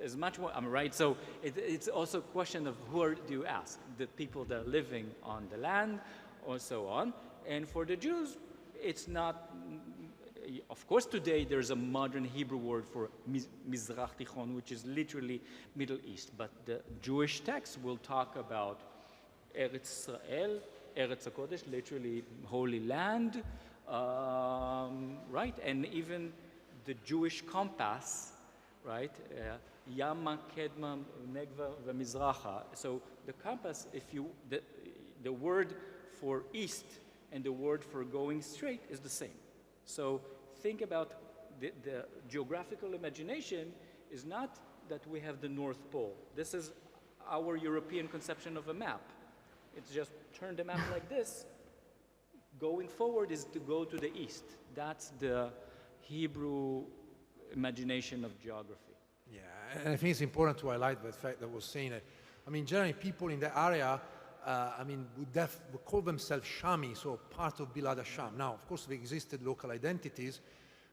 is much more, right? So it's also a question of who do you ask? The people that are living on the land or so on. And for the Jews, it's not, of course today there's a modern Hebrew word for Mizrach Tichon, which is literally Middle East. But the Jewish text will talk about Eretz Israel, Eretz HaKodesh, literally Holy Land, right? And even the Jewish compass, right? Yama, Kedma, Negva, V'Mizracha. So the compass, the word for east and the word for going straight is the same. So think about the geographical imagination is not that we have the North Pole. This is our European conception of a map. It's just turn the map like this. Going forward is to go to the east. That's the Hebrew imagination of geography. Yeah, and I think it's important to highlight the fact that we're saying that, I mean, generally people in the area, would call themselves Shami, so part of Bilad Sham. Now, of course, there existed local identities,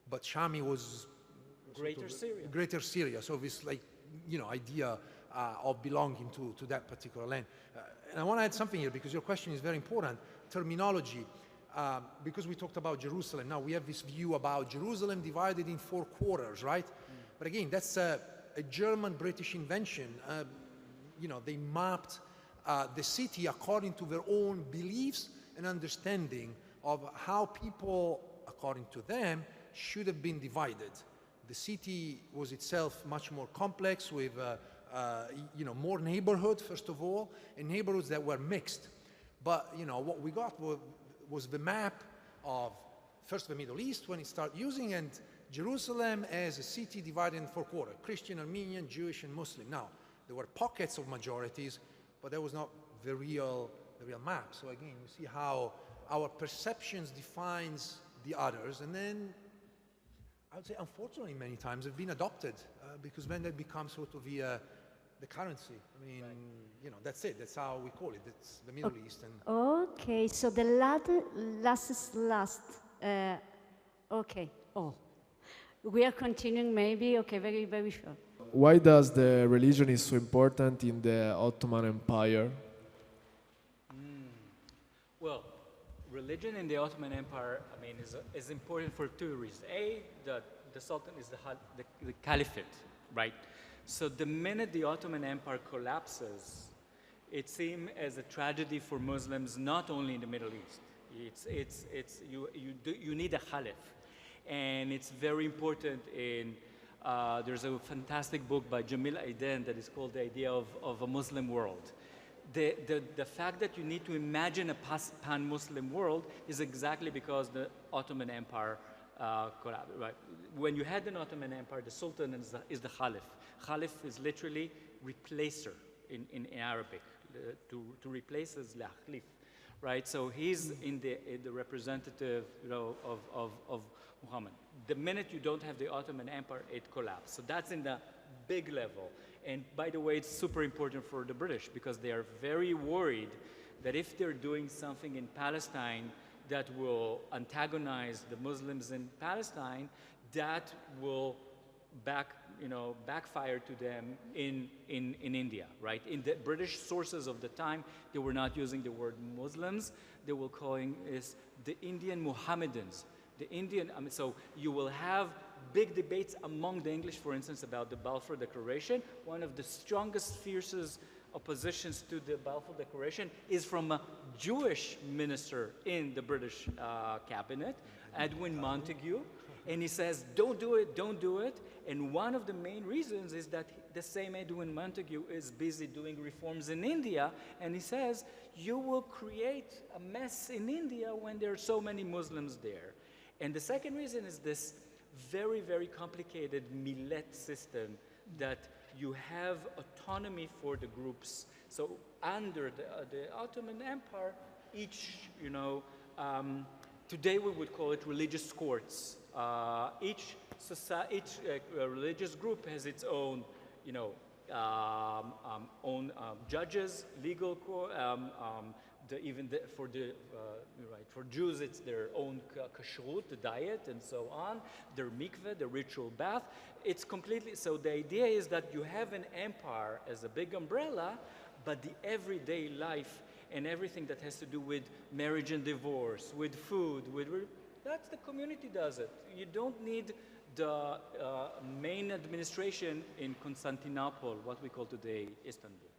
but Shami was Greater Syria. Greater Syria, so this idea of belonging to that particular land. And I want to add something here because your question is very important. Terminology, because we talked about Jerusalem. Now we have this view about Jerusalem divided in 4 quarters, right? But again, that's a German-British invention. They mapped the city according to their own beliefs and understanding of how people, according to them, should have been divided. The city was itself much more complex with more neighborhoods, first of all, and neighborhoods that were mixed. But, what we got was the map of first the Middle East when it started using, and Jerusalem as a city divided in 4 quarters, Christian, Armenian, Jewish, and Muslim. Now, there were pockets of majorities, but that was not the real map. So again, you see how our perceptions defines the others, and then I would say, unfortunately, many times have been adopted because then they become sort of the currency. I mean, that's it. That's how we call it. It's the Middle East. And okay, so the last. Okay. Oh, we are continuing. Maybe. Okay, very very short. Why does the religion is so important in the Ottoman Empire? Well, religion in the Ottoman Empire, is important for 2 reasons. A, the Sultan is the Caliphate, right? So the minute the Ottoman Empire collapses, it seems as a tragedy for Muslims, not only in the Middle East. You need a Caliph, and it's very important in. There's a fantastic book by Jamil Aiden that is called The Idea of a Muslim World. The fact that you need to imagine a pan-Muslim world is exactly because the Ottoman Empire collapsed. Right? When you had an Ottoman Empire, the Sultan is the Caliph. Caliph is literally replacer in Arabic. To replace is Lahlif, right? So he's in the representative of Muhammad. The minute you don't have the Ottoman Empire, it collapsed. So that's in the big level. And by the way, it's super important for the British because they are very worried that if they're doing something in Palestine that will antagonize the Muslims in Palestine, that will backfired to them in India, right? In the British sources of the time, they were not using the word Muslims. They were calling this the Indian Mohammedans. The Indian, so you will have big debates among the English, for instance, about the Balfour Declaration. One of the strongest, fiercest oppositions to the Balfour Declaration is from a Jewish minister in the British cabinet, Edwin Montagu. And he says, don't do it, don't do it. And one of the main reasons is that the same Edwin Montagu is busy doing reforms in India. And he says, you will create a mess in India when there are so many Muslims there. And the second reason is this very, very complicated millet system that you have autonomy for the groups. So under the Ottoman Empire, each, today we would call it religious courts. Each religious group has its own, own judges, legal court. For Jews, it's their own kashrut, the diet, and so on. Their mikveh, the ritual bath. It's completely. So the idea is that you have an empire as a big umbrella, but the everyday life and everything that has to do with marriage and divorce, with food, that's the community does it. You don't need the main administration in Constantinople, what we call today Istanbul.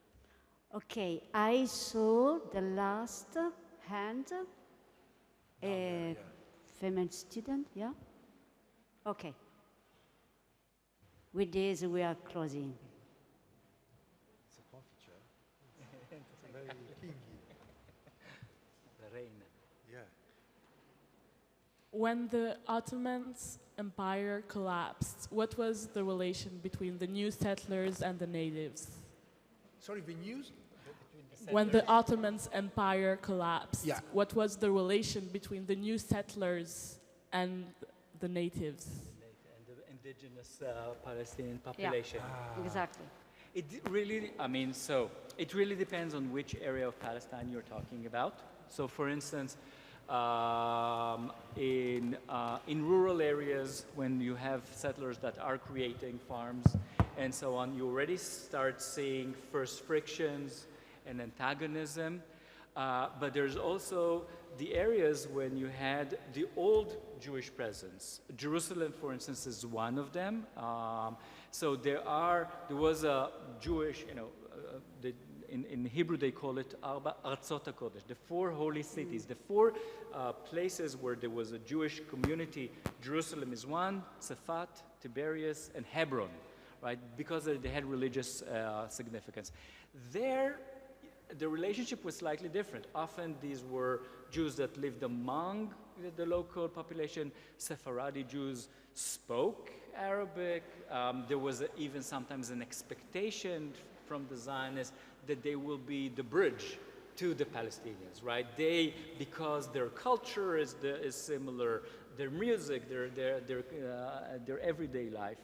Okay, I saw the last hand. Female student, yeah? Okay. With this, we are closing. It's a coffee chair. It's very kingy. The reina. Yeah. When the Ottoman Empire collapsed, what was the relation between the new settlers and the natives? Sorry, the news? When the Ottoman Empire collapsed, yeah. What was the relation between the new settlers and the natives? And the indigenous Palestinian population. Yeah, exactly. It really, it really depends on which area of Palestine you're talking about. So for instance, in rural areas, when you have settlers that are creating farms and so on, you already start seeing first frictions and antagonism. But there's also the areas when you had the old Jewish presence. Jerusalem, for instance, is one of them. So there was a Jewish, in Hebrew they call it Arba Artzot HaKodesh, the four holy cities, the four places where there was a Jewish community. Jerusalem is one, Tzefat, Tiberias, and Hebron, right? Because they had religious significance. There, the relationship was slightly different. Often these were Jews that lived among the local population. Sephardi Jews spoke Arabic. There was even sometimes an expectation from the Zionists that they will be the bridge to the Palestinians, right? Because their culture is similar, their music, their everyday life.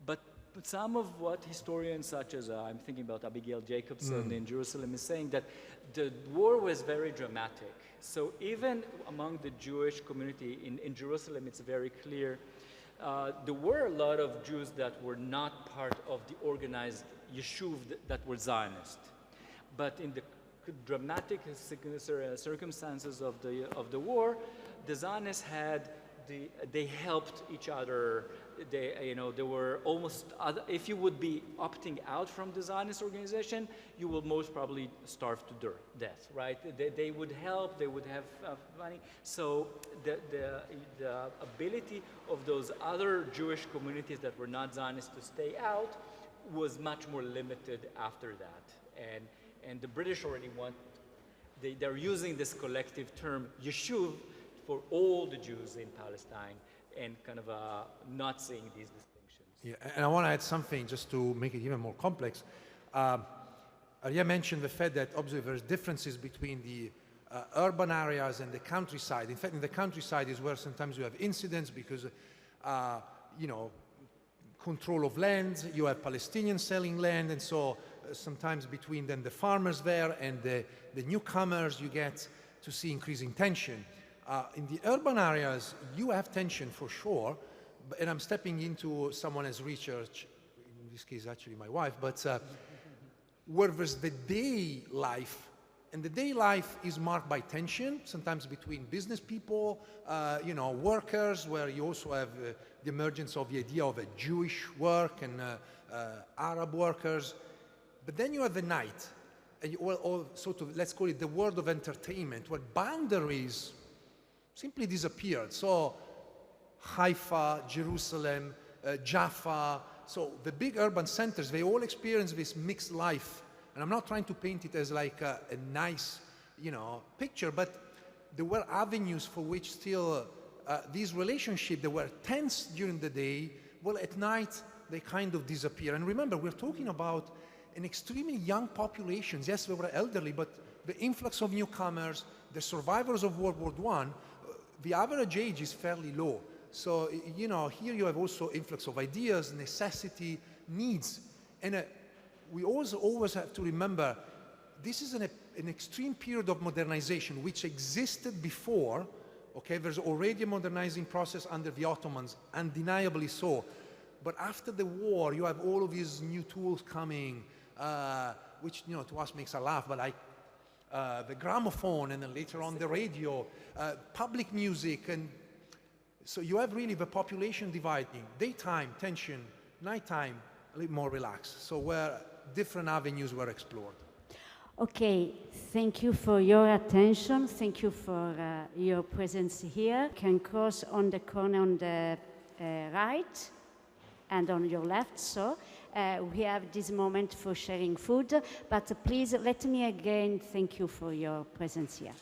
But some of what historians such as, I'm thinking about Abigail Jacobson in Jerusalem, is saying that the war was very dramatic. So even among the Jewish community in Jerusalem, it's very clear, there were a lot of Jews that were not part of the organized yeshuv that were Zionist. But in the dramatic circumstances of the war, the Zionists they helped each other. They were almost, if you would be opting out from the Zionist organization, you will most probably starve to death, right? They would help, they would have money. So the ability of those other Jewish communities that were not Zionists to stay out was much more limited after that. And the British already they're using this collective term, yeshuv, for all the Jews in Palestine, and kind of not seeing these distinctions. Yeah, and I want to add something just to make it even more complex. Arie mentioned the fact that obviously there's differences between the urban areas and the countryside. In fact, in the countryside is where sometimes you have incidents because, control of land, you have Palestinians selling land, and so sometimes between them, the farmers there and the newcomers, you get to see increasing tension. In the urban areas, you have tension for sure, and I'm stepping into someone else's research, in this case actually my wife, but where there's the day life, and the day life is marked by tension, sometimes between business people, workers, where you also have the emergence of the idea of a Jewish work and Arab workers. But then you have the night, and or sort of, let's call it the world of entertainment, where boundaries simply disappeared. So Haifa, Jerusalem, Jaffa, so the big urban centers, they all experience this mixed life. And I'm not trying to paint it as like a nice, picture, but there were avenues for which still these relationships that were tense during the day, well, at night, they kind of disappear. And remember, we're talking about an extremely young population. Yes, they were elderly, but the influx of newcomers, the survivors of World War I, the average age is fairly low. So, here you have also influx of ideas, necessity, needs. And we also always have to remember, this is an extreme period of modernization which existed before. Okay, there's already a modernizing process under the Ottomans, undeniably so. But after the war, you have all of these new tools coming, which, to us makes us laugh, but like the gramophone, and then later on the radio, public music, and so you have really the population dividing. Daytime, tension, nighttime, a little more relaxed. So where different avenues were explored. Okay, thank you for your attention. Thank you for your presence here. You can cross on the corner on the right and on your left. So we have this moment for sharing food. But please let me again thank you for your presence here.